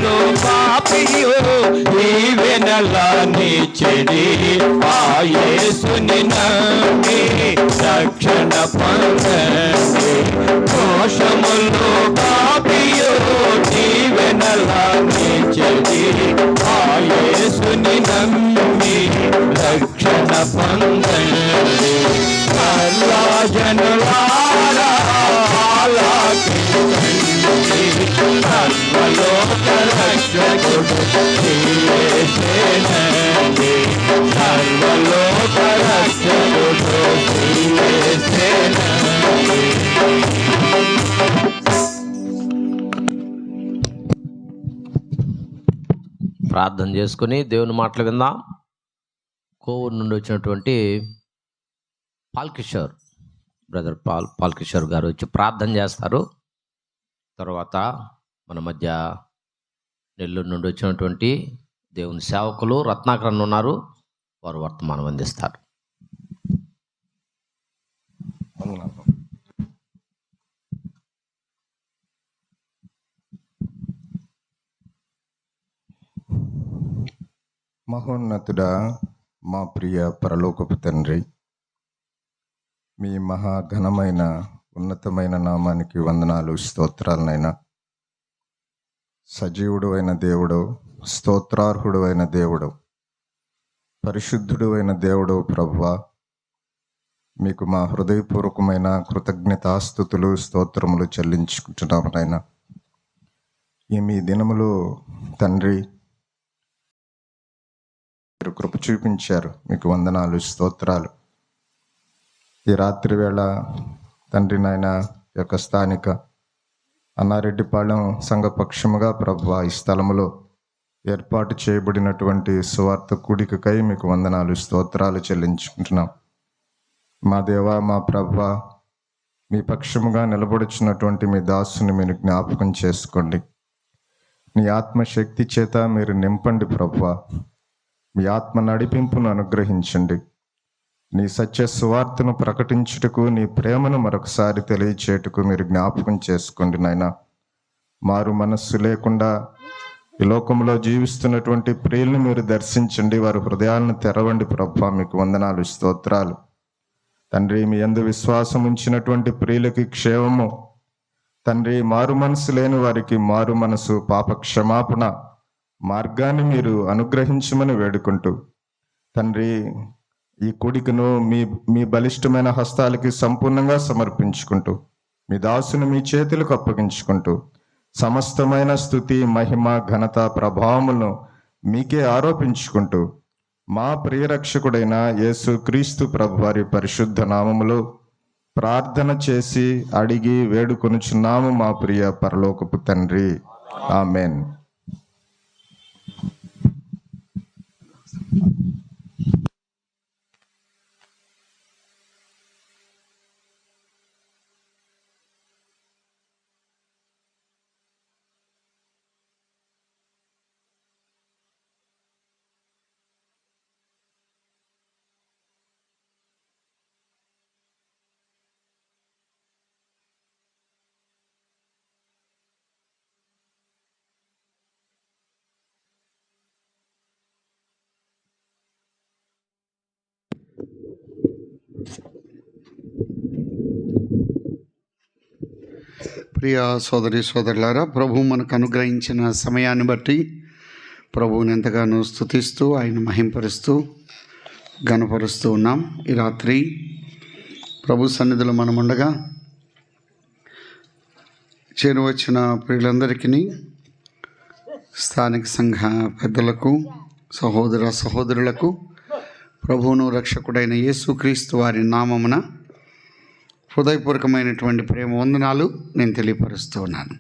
దోషములు పాపియు దీవెనలాని చెడి ఆ యేసుని నమ్మి రక్షణ పొందండి. దోషములు పాపియు దీవెనలాని చెడి ఆ యేసుని నమ్మి రక్షణ పొందండి. సర్వజనులారా ఆలకించండి, సర్వలోక రక్షకుడు యేసేనండి. సర్వలోక రక్షకుడు యేసేనండి. ప్రార్థన చేసుకుని దేవుని మాటలు విందాం. కోవూరు నుండి వచ్చినటువంటి పాల్కిషోర్ బ్రదర్ పాల్కిషోర్ గారు వచ్చి ప్రార్థన చేస్తారు. తర్వాత మన మధ్య నెల్లూరు నుండి వచ్చినటువంటి దేవుని సేవకులు రత్నాకరన్ ఉన్నారు, వారు వర్తమానం అందిస్తారు. మహోన్నతుడా, మా ప్రియ పరలోకపు తండ్రి, మీ మహాఘనమైన ఉన్నతమైన నామానికి వందనాలు, స్తోత్రాలనైనా. సజీవుడు అయిన దేవుడు, స్తోత్రార్హుడు అయిన దేవుడు, పరిశుద్ధుడు అయిన దేవుడు ప్రభువా, మీకు మా హృదయపూర్వకమైన కృతజ్ఞతాస్తుతులు స్తోత్రములు చెల్లించుకుంటున్నాము నాయనా. ఈ మీ దినములు తండ్రి మీరు కృప చూపించారు, మీకు వందనాలు, స్తోత్రాలు. ఈ రాత్రి వేళ తండ్రి నాయన యొక్క స్థానిక అన్నారెడ్డిపాళెం సంఘపక్షముగా ప్రభువా ఈ స్థలములో ఏర్పాటు చేయబడినటువంటి సువార్త కూడికకై మీకు వందనాలు, స్తోత్రాలు చెల్లించుకుంటున్నాం. మా దేవా, మా ప్రభువా, మీ పక్షముగా నిలబడుచున్నటువంటి మీ దాసుని మీరు జ్ఞాపకం చేసుకోండి. మీ ఆత్మశక్తి చేత మీరు నింపండి ప్రభువా. మీ ఆత్మ నడిపింపును అనుగ్రహించండి. నీ సత్య సువార్తను ప్రకటించుటకు, నీ ప్రేమను మరొకసారి తెలియచేటుకు మీరు జ్ఞాపకం చేసుకోండి నాయనా. మారు మనస్సు లేకుండా ఈ లోకంలో జీవిస్తున్నటువంటి ప్రియులను మీరు దర్శించండి, వారి హృదయాలను తెరవండి ప్రభువా. మీకు వందనాలు, స్తోత్రాలు తండ్రి. మీ యందు విశ్వాసం ఉంచినటువంటి ప్రియులకి క్షేమము తండ్రి, మారు మనసు లేని వారికి మారు మనసు, పాప క్షమాపణ మార్గాన్ని మీరు అనుగ్రహించమని వేడుకుంటూ తండ్రి, ఈ కూడికను మీ బలిష్టమైన హస్తాలకి సంపూర్ణంగా సమర్పించుకుంటూ మీ దాసును మీ చేతులకు అప్పగించుకుంటూ సమస్తమైన స్తుతి, మహిమ, ఘనత, ప్రభావములను మీకే ఆరోపించుకుంటూ మా ప్రియరక్షకుడైన యేసు క్రీస్తు ప్రభువారి పరిశుద్ధ నామములో ప్రార్థన చేసి అడిగి వేడుకొనుచున్నాము మా ప్రియ పరలోకపు తండ్రి, ఆమెన్. ప్రియ సోదరి సోదరులారా, ప్రభు మనకు అనుగ్రహించిన సమయాన్ని బట్టి ప్రభువుని ఎంతగానో స్తుతిస్తూ ఆయన మహింపరుస్తూ ఘనపరుస్తూ ఉన్నాం. ఈ రాత్రి ప్రభు సన్నిధిలో మనం ఉండగా చేరువచ్చిన ప్రియులందరికీ, స్థానిక సంఘ పెద్దలకు, సహోదర సహోదరులకు ప్రభువును రక్షకుడైన యేసుక్రీస్తు వారి నామమున హృదయపూర్వకమైనటువంటి ప్రేమ వందనాలు నేను తెలియపరుస్తూ ఉన్నాను.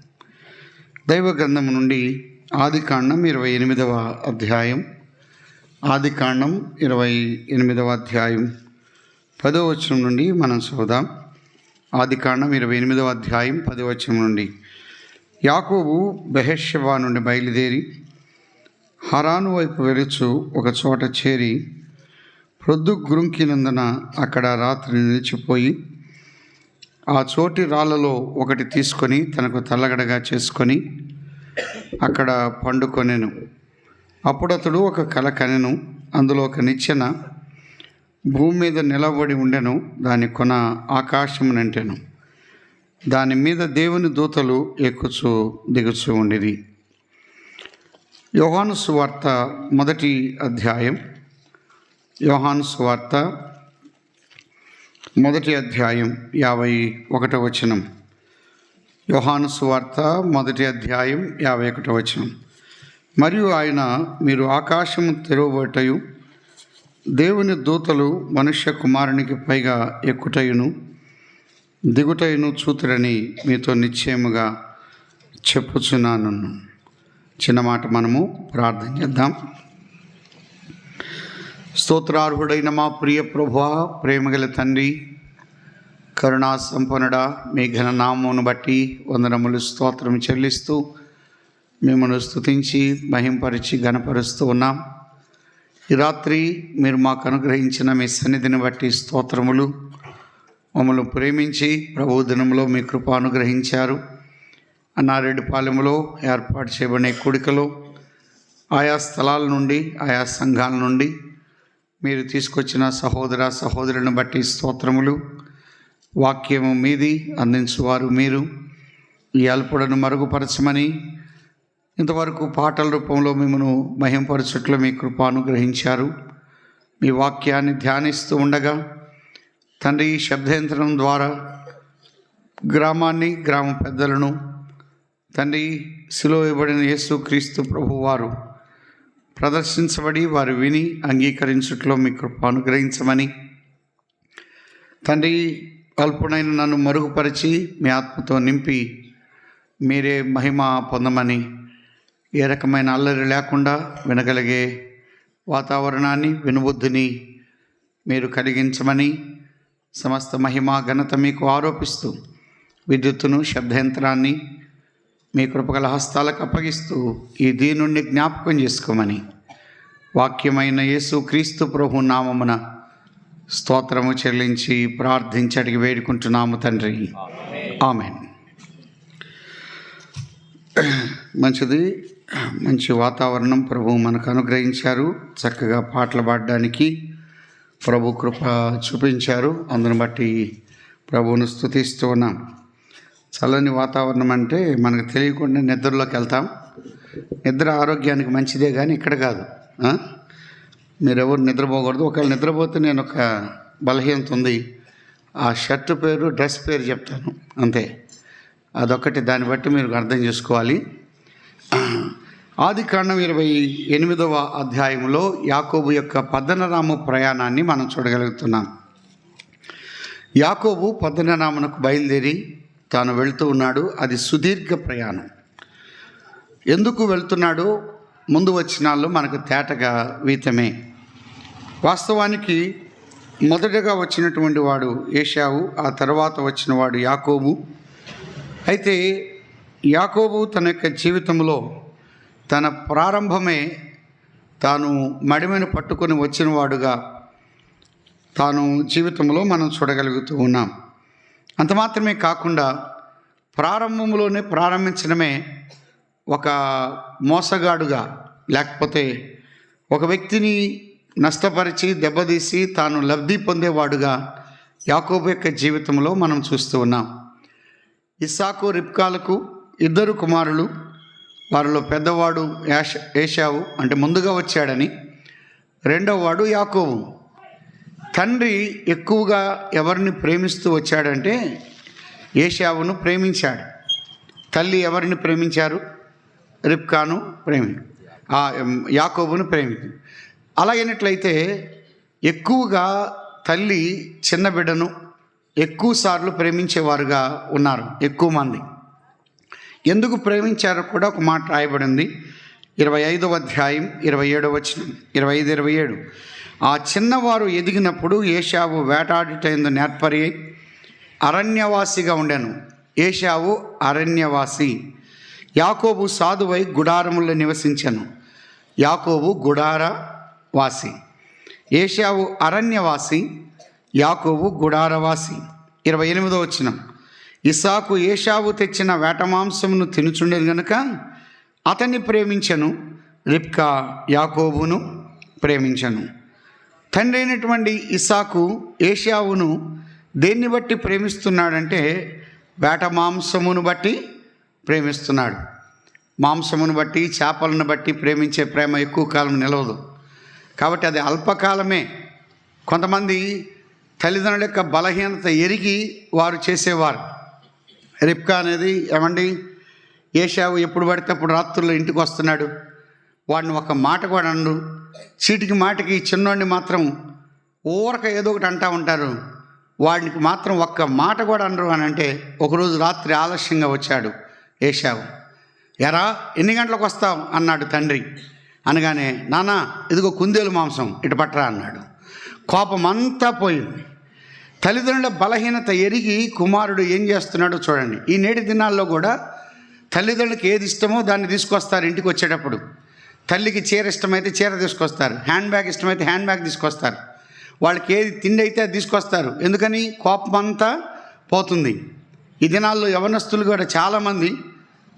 దైవ గ్రంథం నుండి ఆదికాండం 28వ అధ్యాయం, ఆదికాండం 28వ అధ్యాయం 10వ వచనం నుండి మనం చదువుదాం. ఆదికాండం 28వ అధ్యాయం 10వ వచనం నుండి. యాకోబు బెహెర్షెబా నుండి బయలుదేరి హరాను వైపు వెలుచు ఒక చోట చేరి ప్రొద్దు గురుంకినందున అక్కడ రాత్రి నిలిచిపోయి ఆ చోటి రాళ్ళలో ఒకటి తీసుకొని తనకు తల్లగడగా చేసుకొని అక్కడ పండుకొనెను. అప్పుడు అతడు ఒక కల కనెను. అందులో ఒక నిచ్చెన భూమి మీద నిలబడి ఉండెను. దాని కొన ఆకాశమునంటెను. దాని మీద దేవుని దూతలు ఎక్కుచూ దిగుచూ ఉండిరి. యోహాను సువార్త 1వ అధ్యాయం. యోహాను సువార్త 1వ అధ్యాయం 51వ వచనం. యోహాను సువార్త 1వ అధ్యాయం 51వ వచనం. మరియు ఆయన, మీరు ఆకాశము తెరవబట్టయు దేవుని దూతలు మనుష్య కుమారునికి పైగా ఎక్కుటయును దిగుటయును చూతురని మీతో నిశ్చయముగా చెప్పుచున్నాను. చిన్న మాట మనము ప్రార్థన చేద్దాం. స్తోత్రార్హుడైన మా ప్రియ ప్రభువా, ప్రేమగల తండ్రి, కరుణా సంపన్నుడా, మీ ఘన నామమును బట్టి వందనములు స్తోత్రం చెల్లిస్తూ మిమ్మల్ని స్తుతించి మహింపరిచి ఘనపరుస్తూ ఉన్నాం. ఈ రాత్రి మీరు మాకు అనుగ్రహించిన మీ సన్నిధిని బట్టి స్తోత్రములు. మమ్మల్ని ప్రేమించి ప్రభు దినంలో మీ కృప అనుగ్రహించారు. అన్నారెడ్డిపాలెంలో ఏర్పాటు చేయబడిన కూడికలో ఆయా స్థలాల నుండి, ఆయా సంఘాల నుండి మీరు తీసుకొచ్చిన సహోదర సహోదరులను బట్టి స్తోత్రములు. వాక్యము మీది, అందించువారు మీరు. ఈ అల్పుడను మరుగుపరచమని ఇంతవరకు పాటల రూపంలో మిమ్మను మహింపరచుట్లో మీ కృప అనుగ్రహించారు. మీ వాక్యాన్ని ధ్యానిస్తూ ఉండగా తండ్రి, శబ్దయంత్రం ద్వారా గ్రామాన్ని, గ్రామ పెద్దలను తండ్రి, సిలువ వేయబడిన యేసు క్రీస్తు ప్రభు వారు ప్రదర్శించబడి వారు విని అంగీకరించుట్లో మీ కృప అనుగ్రహించమని తండ్రి, అల్పునైన నన్ను మరుగుపరిచి మీ ఆత్మతో నింపి మీరే మహిమ పొందమని, ఏ రకమైన అల్లరి లేకుండా వినగలిగే వాతావరణాన్ని, వినుబుద్ధిని మీరు కలిగించమని, సమస్త మహిమ ఘనత మీకు ఆరోపిస్తూ విద్యుత్తును, శబ్దయంత్రాన్ని మీ కృపగల హస్తాలకు అప్పగిస్తూ ఈ దీనుణ్ణి జ్ఞాపకం చేసుకోమని వాక్యమైన యేసు క్రీస్తు ప్రభు నామమున స్తోత్రము చెల్లించి ప్రార్థించి అడిగి వేడుకుంటున్నాము తండ్రి. ఆమేన్. మంచిది. మంచి వాతావరణం ప్రభు మనకు అనుగ్రహించారు. చక్కగా పాటలు పాడడానికి ప్రభు కృప చూపించారు. అందును బట్టి ప్రభువును స్తుతిస్తూ ఉన్నాం. చల్లని వాతావరణం అంటే మనకు తెలియకుండా నిద్రలోకి వెళ్తాం. నిద్ర ఆరోగ్యానికి మంచిదే, కానీ ఇక్కడ కాదు. మీరెవరు నిద్రపోకూడదు. ఒకవేళ నిద్రపోతే నేను ఒక బలహీనత ఉంది. ఆ షర్టు పేరు, డ్రెస్ పేరు చెప్తాను అంతే. అదొకటి, దాన్ని బట్టి మీరు అర్థం చేసుకోవాలి. ఆదికాండం 28వ అధ్యాయంలో యాకోబు యొక్క పద్దనరాము ప్రయాణాన్ని మనం చూడగలుగుతున్నాం. యాకోబు పద్దనరామునకు బయలుదేరి తాను వెళుతూ ఉన్నాడు. అది సుదీర్ఘ ప్రయాణం. ఎందుకు వెళ్తున్నాడో ముందు వచనాల్లో మనకు తేటగా వీతమే. వాస్తవానికి మొదటగా వచ్చినటువంటి వాడు ఏశావు, ఆ తర్వాత వచ్చిన వాడు యాకోబు. అయితే యాకోబు తన యొక్క జీవితంలో తన ప్రారంభమే తాను మడిమెను పట్టుకొని వచ్చినవాడుగా తాను జీవితంలో మనం చూడగలుగుతూ ఉన్నాం. అంత మాత్రమే కాకుండా ప్రారంభంలోనే ప్రారంభించడమే ఒక మోసగాడుగా, లేకపోతే ఒక వ్యక్తిని నష్టపరిచి దెబ్బతీసి తాను లబ్ధి పొందేవాడుగా యాకోబు యొక్క జీవితంలో మనం చూస్తూ ఉన్నాం. ఇస్సాకు, రిబ్కాలకు 2 కుమారులు. వారిలో పెద్దవాడు ఏశావు, అంటే ముందుగా వచ్చాడని. రెండవ వాడు యాకోబు. తండ్రి ఎక్కువగా ఎవరిని ప్రేమిస్తూ వచ్చాడంటే ఏశావును ప్రేమించాడు. తల్లి ఎవరిని ప్రేమించారు? రిబ్కాను యాకోబును ప్రేమించారు. అలాగైనట్లయితే ఎక్కువగా తల్లి చిన్న బిడ్డను ఎక్కువ సార్లు ప్రేమించేవారుగా ఉన్నారు ఎక్కువ మంది. ఎందుకు ప్రేమించారో కూడా ఒక మాట రాయబడింది. 25వ అధ్యాయం 27వ వచనం, 25-27. ఆ చిన్నవారు ఎదిగినప్పుడు ఏశావు వేటాడుటయందు నేర్పరి అరణ్యవాసిగా ఉండెను. ఏశావు అరణ్యవాసి, యాకోబు సాధువై గుడారముల్లో నివసించెను. యాకోబు గుడారవాసి. ఏశావు అరణ్యవాసి, యాకోబు గుడారవాసి. 28వ వచనం. ఇస్సాకు ఏశావు తెచ్చిన వేట మాంసమును తినుచుండేది గనుక అతన్ని ప్రేమించెను, రిబ్కా యాకోబును ప్రేమించెను. తండ్రి అయినటువంటి ఇస్సాకు ఏశావును దేన్ని బట్టి ప్రేమిస్తున్నాడంటే వేట మాంసమును బట్టి ప్రేమిస్తున్నాడు. మాంసమును బట్టి, చేపలను బట్టి ప్రేమించే ప్రేమ ఎక్కువ కాలం నిలవదు. కాబట్టి అది అల్పకాలమే. కొంతమంది తల్లిదండ్రుల యొక్క బలహీనత ఎరిగి వారు చేసేవారు. రిబ్కా అనేది ఏమండి, ఏశావు ఎప్పుడు పడితే అప్పుడు రాత్రుల్లో ఇంటికి వస్తున్నాడు, వాడిని ఒక మాట కూడా అనడు. చీటికి మాటికి చిన్నోడిని మాత్రం ఊరక ఏదో ఒకటి అంటూ ఉంటారు, వాడికి మాత్రం ఒక్క మాట కూడా అనరు. అని అంటే ఒకరోజు రాత్రి ఆలస్యంగా వచ్చాడు ఏశావు. ఎరా ఎన్ని గంటలకు వస్తావు అన్నాడు తండ్రి. అనగానే నాన్న ఇదిగో కుందేలు మాంసం ఇటు పట్టరా అన్నాడు. కోపం అంతా పోయింది. తల్లిదండ్రుల బలహీనత ఎరిగి కుమారుడు ఏం చేస్తున్నాడో చూడండి. ఈ నేటి దినాల్లో కూడా తల్లిదండ్రులకు ఏది ఇష్టమో దాన్ని తీసుకొస్తారు. ఇంటికి వచ్చేటప్పుడు తల్లికి చీర ఇష్టమైతే చీర తీసుకొస్తారు, హ్యాండ్ బ్యాగ్ ఇష్టమైతే హ్యాండ్ బ్యాగ్ తీసుకొస్తారు. వాళ్ళకి ఏది తిండి అయితే అది తీసుకొస్తారు. ఎందుకని? కోపం అంతా పోతుంది. ఈ దినాల్లో యవనస్తులు కూడా చాలామంది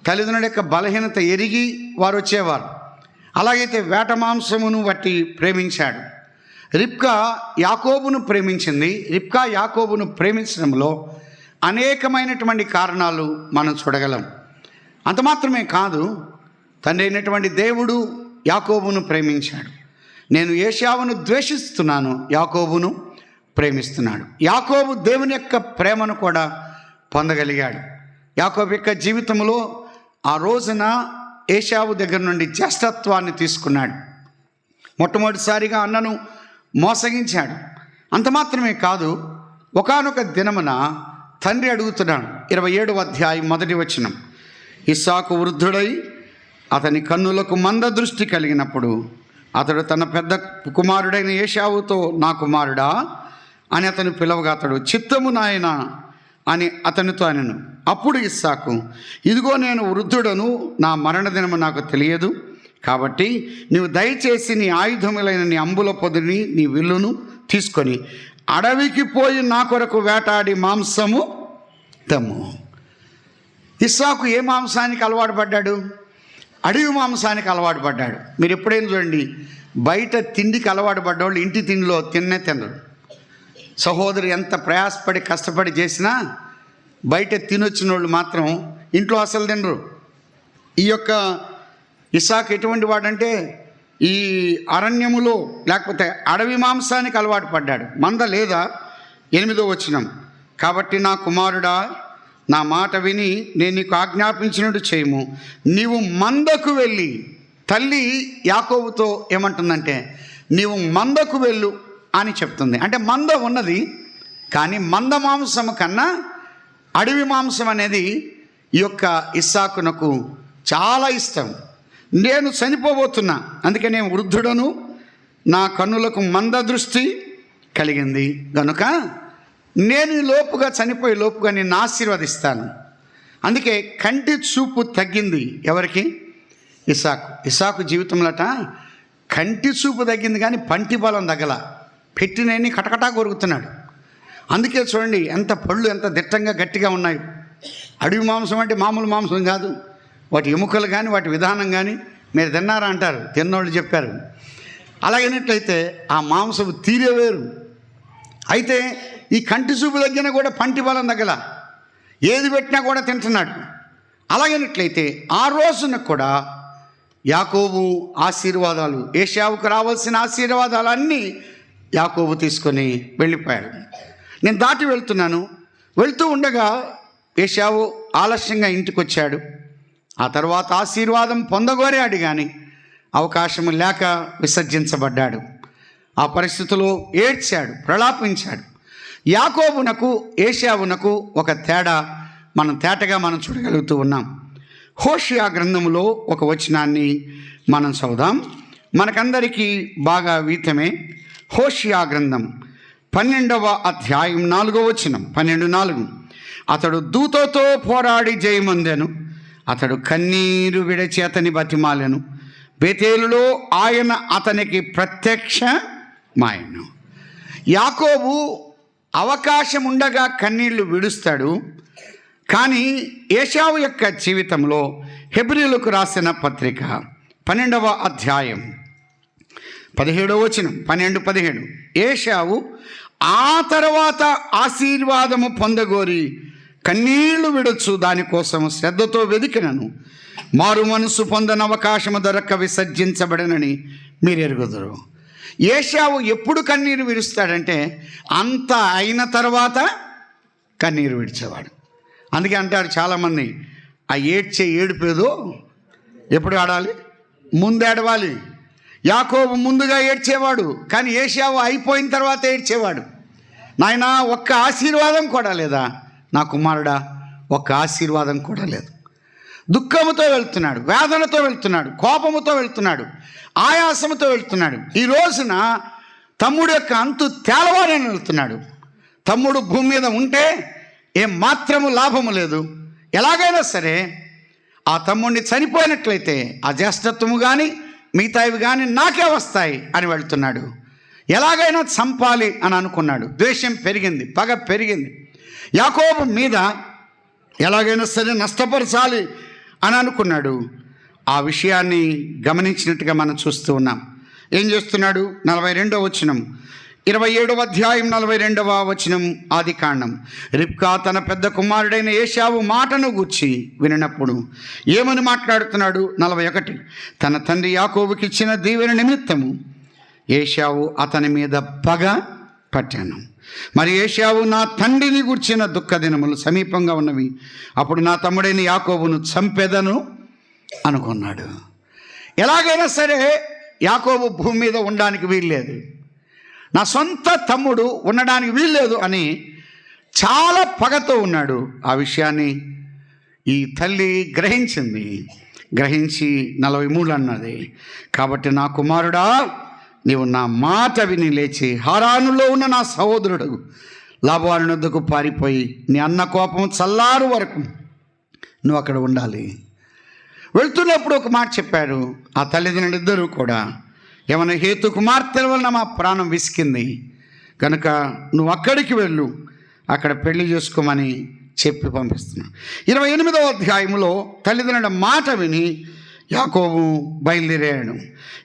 తల్లిదండ్రుల యొక్క బలహీనత ఎరిగి వారు వచ్చేవారు. అలాగైతే వేట మాంసమును బట్టి ప్రేమించాడు. రిబ్కా యాకోబును ప్రేమించింది. రిబ్కా యాకోబును ప్రేమించడంలో అనేకమైనటువంటి కారణాలు మనం చూడగలం. అంత మాత్రమే కాదు, తండ్రి అయినటువంటి దేవుడు యాకోబును ప్రేమించాడు. నేను ఏశావును ద్వేషిస్తున్నాను, యాకోబును ప్రేమిస్తున్నాడు. యాకోబు దేవుని యొక్క ప్రేమను కూడా పొందగలిగాడు. యాకోబు యొక్క జీవితంలో ఆ రోజున ఏశావు దగ్గర నుండి జ్యేష్ఠత్వాన్ని తీసుకున్నాడు. మొట్టమొదటిసారిగా అన్నను మోసగించాడు. అంత మాత్రమే కాదు, ఒకానొక దినమున తండ్రి అడుగుతున్నాడు. 27వ అధ్యాయం 1వ వచనం. ఇస్సాకు వృద్ధుడై అతని కన్నులకు మంద దృష్టి కలిగినప్పుడు అతడు తన పెద్ద కుమారుడైన ఏశావుతో, నా కుమారుడా అని అతను పిలవగా, అతడు చిత్తము నాయన అని అతనితో అనెను. అప్పుడు ఇస్సాకు, ఇదిగో నేను వృద్ధుడను, నా మరణదినము నాకు తెలియదు. కాబట్టి నీవు దయచేసి నీ ఆయుధములైన నీ అంబుల పొదిని, నీ విల్లును తీసుకొని అడవికి పోయి నా కొరకు వేటాడి మాంసము తెమ్ము. ఇస్సాకు ఏ మాంసానికి అలవాటు పడ్డాడు? అడవి మాంసానికి అలవాటు పడ్డాడు. మీరు ఎప్పుడైనా చూడండి, బయట తిండికి అలవాటు పడ్డవాళ్ళు ఇంటి తిండిలో తినరు. సహోదరు ఎంత ప్రయాసపడి కష్టపడి చేసినా బయట తినొచ్చిన వాళ్ళు మాత్రం ఇంట్లో అసలు తినరు. ఈ యొక్క ఇస్సాకు ఎటువంటి వాడంటే ఈ అరణ్యములో లేకపోతే అడవి మాంసానికి అలవాటు పడ్డాడు. మంద లేదా? 8వ వచనం. కాబట్టి నా కుమారుడా, నా మాట విని నేను నీకు ఆజ్ఞాపించినట్టు చేయము. నీవు మందకు వెళ్ళి, తల్లి యాకోబుతో ఏమంటుందంటే నీవు మందకు వెళ్ళు అని చెప్తుంది. అంటే మంద ఉన్నది, కానీ మంద మాంసము కన్నా అడవి మాంసం అనేది ఈ యొక్క ఇస్సాకునకు చాలా ఇష్టం. నేను చనిపోబోతున్నా, అందుకే నేను వృద్ధుడను, నా కన్నులకు మంద దృష్టి కలిగింది గనుక నేను లోపుగా చనిపోయే లోపుగా నేను ఆశీర్వదిస్తాను. అందుకే కంటి చూపు తగ్గింది. ఎవరికి? ఇస్సాకు జీవితంలోట కంటి చూపు తగ్గింది, కానీ పంటి బలం తగ్గల. పెట్టినని కటకటా కొరుకుతున్నాడు. అందుకే చూడండి ఎంత పళ్ళు ఎంత దిట్టంగా గట్టిగా ఉన్నాయి. అడవి మాంసం అంటే మామూలు మాంసం కాదు. వాటి ఎముకలు కానీ వాటి విధానం కానీ మీరు తిన్నారా అంటారు, తిన్నోళ్ళు చెప్పారు. అలాగైనట్లయితే ఆ మాంసం తీరే వేరు. అయితే ఈ కంటి చూపు తగ్గిన కూడా పంటి బలం తగ్గల, ఏది పెట్టినా కూడా తింటున్నాడు. అలాగైనట్లయితే ఆ రోజున కూడా యాకోబు ఆశీర్వాదాలు, ఏశావుకు రావాల్సిన ఆశీర్వాదాలన్నీ యాకోబు తీసుకొని వెళ్ళిపోయాడు. నేను దాటి వెళ్తున్నాను. వెళ్తూ ఉండగా ఏశావు ఆలస్యంగా ఇంటికి వచ్చాడు. ఆ తర్వాత ఆశీర్వాదం పొందగోరాడు, కానీ అవకాశం లేక విసర్జించబడ్డాడు. ఆ పరిస్థితిలో ఏడ్చాడు, ప్రలాపించాడు. యాకోబునకు ఏశావునకు ఒక తేడా తేటగా మనం చూడగలుగుతూ ఉన్నాం. హోషియా గ్రంథంలో ఒక వచనాన్ని మనం చదువుదాం. మనకందరికీ బాగా వీతమే. హోషియా గ్రంథం 12వ అధ్యాయం 4వ వచనం. 12:4. అతడు దూతతో పోరాడి జయమొందెను. అతడు కన్నీరు విడిచి అతని బతిమాలెను. బేతేలులో ఆయన అతనికి ప్రత్యక్షమాయెను. యాకోబు అవకాశం ఉండగా కన్నీళ్లు విడుస్తాడు, కానీ ఏశావు యొక్క జీవితంలో హెబ్రీయులకు రాసిన పత్రిక 12వ అధ్యాయం 17వ వచనం, 12-17. ఏశావు ఆ తర్వాత ఆశీర్వాదము పొందగోరి కన్నీళ్లు విడొచ్చు దానికోసం శ్రద్ధతో వెదికినను మారు మనసు పొందని అవకాశము దొరక్క విసర్జించబడనని మీరు ఎరుగుదురు. ఏశావు ఎప్పుడు కన్నీరు విడుస్తాడంటే అంత అయిన తర్వాత కన్నీరు విడిచేవాడు. అందుకే అంటారు చాలామంది, ఆ ఏడ్చే ఏడుపేదో ఎప్పుడు ఆడాలి, ముందు ఏడవాలి. యాకోబు ముందుగా ఏడ్చేవాడు, కానీ ఏశావు అయిపోయిన తర్వాత ఏడ్చేవాడు. నాయనా ఒక్క ఆశీర్వాదం కూడా లేదా, నా కుమారుడా ఒక్క ఆశీర్వాదం కూడా లేదు. దుఃఖముతో వెళ్తున్నాడు, వేదనతో వెళ్తున్నాడు, కోపముతో వెళ్తున్నాడు, ఆయాసముతో వెళ్తున్నాడు. ఈ రోజున తమ్ముడు యొక్క అంతు తేలవాలని వెళ్తున్నాడు. తమ్ముడు భూమి మీద ఉంటే ఏం మాత్రము లాభము లేదు. ఎలాగైనా సరే ఆ తమ్ముడిని చనిపోయినట్లయితే ఆ జ్యేష్ఠత్వము కానీ మిగతావి కానీ నాకే వస్తాయి అని వెళ్తున్నాడు. ఎలాగైనా చంపాలి అని అనుకున్నాడు. ద్వేషం పెరిగింది, పగ పెరిగింది. యాకోబు మీద ఎలాగైనా సరే నష్టపరచాలి అని అనుకున్నాడు. ఆ విషయాన్ని గమనించినట్టుగా మనం చూస్తూ ఉన్నాం. ఏం చేస్తున్నాడు? 42వ వచనం, 27వ అధ్యాయం 42వ వచనం, ఆదికాండం. రిబ్కా తన పెద్ద కుమారుడైన ఏశావు మాటను గూర్చి వినినప్పుడు ఏమని మాట్లాడుతున్నాడు? 41. తన తండ్రి యాకోబుకి ఇచ్చిన దీవెన నిమిత్తము ఏశావు అతని మీద పగ పట్టాను. మరి ఏశావు నా తండ్రిని గూర్చిన దుఃఖ దినములు సమీపంగా ఉన్నవి, అప్పుడు నా తమ్ముడైన యాకోబును చంపెదను అనుకున్నాడు. ఎలాగైనా సరే యాకోబు భూమి మీద ఉండడానికి వీల్లేదు, నా సొంత తమ్ముడు ఉండడానికి వీల్లేదు అని చాలా పగతో ఉన్నాడు. ఆ విషయాన్ని ఈ తల్లి గ్రహించింది. గ్రహించి 43 అన్నది, కాబట్టి నా కుమారుడా నీవు నా మాట విని లేచి హారానులో ఉన్న నా సహోదరుడు లాబాను వద్దకు పారిపోయి నీ అన్న కోపం చల్లారు వరకు నువ్వు అక్కడ ఉండాలి. వెళ్తున్నప్పుడు ఒక మాట చెప్పారు ఆ తల్లిదండ్రులిద్దరూ కూడా, ఏమైనా హేతు కుమార్తెల వలన మా ప్రాణం విసికింది కనుక నువ్వు అక్కడికి వెళ్ళు, అక్కడ పెళ్లి చేసుకోమని చెప్పి పంపిస్తున్నాను. 28వ అధ్యాయంలో తల్లిదండ్రుల మాట విని యాకోబు బయలుదేరాడు.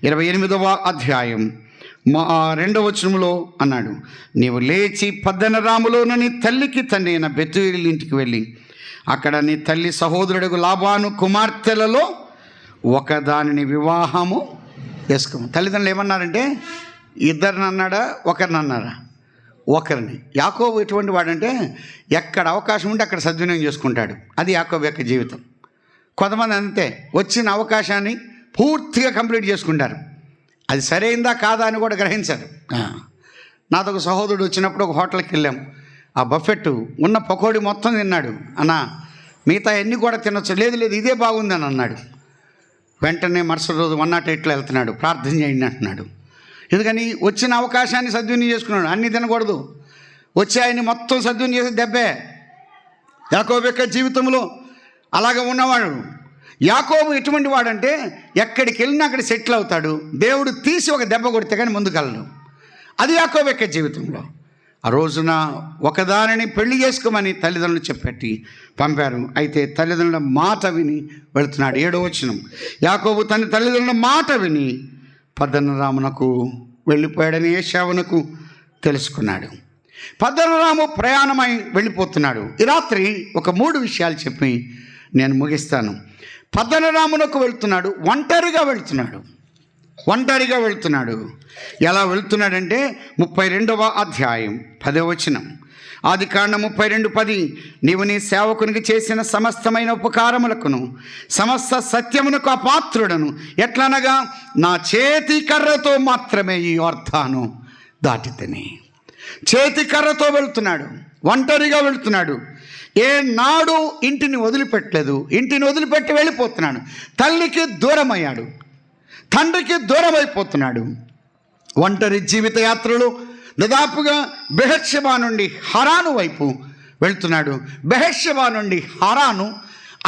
28వ అధ్యాయం 2వ వచనంలో అన్నాడు, నీవు లేచి పద్దనరాములోని నీ తల్లికి తండ్రి అయిన బెతూయేలు ఇంటికి వెళ్ళి అక్కడ నీ తల్లి సహోదరుడు లాబాను కుమార్తెలలో ఒకదానిని వివాహము చేసుకోము. తల్లిదండ్రులు ఏమన్నారంటే ఇద్దరిని అన్నాడా, ఒకరిని అన్నారా? ఒకరిని. యాకోబు ఎటువంటి వాడంటే ఎక్కడ అవకాశం ఉంటే అక్కడ సద్వినియోగం చేసుకుంటాడు. అది యాకోబు యొక్క జీవితం. కొంతమంది అంతే, వచ్చిన అవకాశాన్ని పూర్తిగా కంప్లీట్ చేసుకుంటారు. అది సరైందా కాదా అని కూడా గ్రహించారు. నాతో ఒక సహోదరుడు వచ్చినప్పుడు ఒక హోటల్కి వెళ్ళాం. ఆ బఫెట్ ఉన్న పకోడీ మొత్తం తిన్నాడు. అన్నా మిగతా అన్నీ కూడా తినొచ్చు. లేదు లేదు ఇదే బాగుందని అన్నాడు. వెంటనే మరుసటి రోజు 108లో వెళ్తున్నాడు, ప్రార్థన చేయండి అంటున్నాడు. ఎందుకని వచ్చిన అవకాశాన్ని సద్వినియోగం చేసుకున్నాడు. అన్నీ తినకూడదు, వచ్చి ఆయన్ని మొత్తం సద్వినియోగం చేసే దెబ్బే. యాకోబు యొక్క జీవితంలో అలాగ ఉన్నవాడు. యాకోబు ఎటువంటి వాడంటే ఎక్కడికి వెళ్ళినా అక్కడ సెటిల్ అవుతాడు. దేవుడు తీసి ఒక దెబ్బ కొడితే కానీ ముందుకెళ్ళడు. అది యాకోబు యొక్క జీవితంలో. ఆ రోజున ఒకదానిని పెళ్లి చేసుకోమని తల్లిదండ్రులు చెప్పి పంపారు. అయితే తల్లిదండ్రుల మాట విని వెళుతున్నాడు. 7వ వచనం, యాకోబు తన తల్లిదండ్రుల మాట విని పద్దనరామునకు వెళ్ళిపోయాడని ఏశావునకు తెలుసుకున్నాడు. పద్దనరాము ప్రయాణమై వెళ్ళిపోతున్నాడు. ఈ రాత్రి ఒక 3 విషయాలు చెప్పి నేను ముగిస్తాను. పద్దనరామునకు వెళ్తున్నాడు, ఒంటరిగా వెళ్తున్నాడు. ఒంటరిగా వెళ్తున్నాడు. ఎలా వెళ్తున్నాడంటే 32వ అధ్యాయం 10వ వచనం, ఆదికాండం 32:10, నీవు నీ సేవకునికి చేసిన సమస్తమైన ఉపకారములకును సమస్త సత్యమునకు అపాత్రుడను, ఎట్లనగా నా చేతి కర్రతో మాత్రమే ఈ యోర్దాను దాటితేనే. చేతి కర్రతో వెళ్తున్నాడు, ఒంటరిగా వెళ్తున్నాడు. ఏ నాడు ఇంటిని వదిలిపెట్టలేదు. ఇంటిని వదిలిపెట్టి వెళ్ళిపోతున్నాడు. తల్లికి దూరమయ్యాడు, తండ్రికి దూరం అయిపోతున్నాడు. ఒంటరి జీవిత యాత్రలో దాదాపుగా బెహెర్షెబా నుండి హరాను వైపు వెళ్తున్నాడు. బెహెర్షెబా నుండి హరాను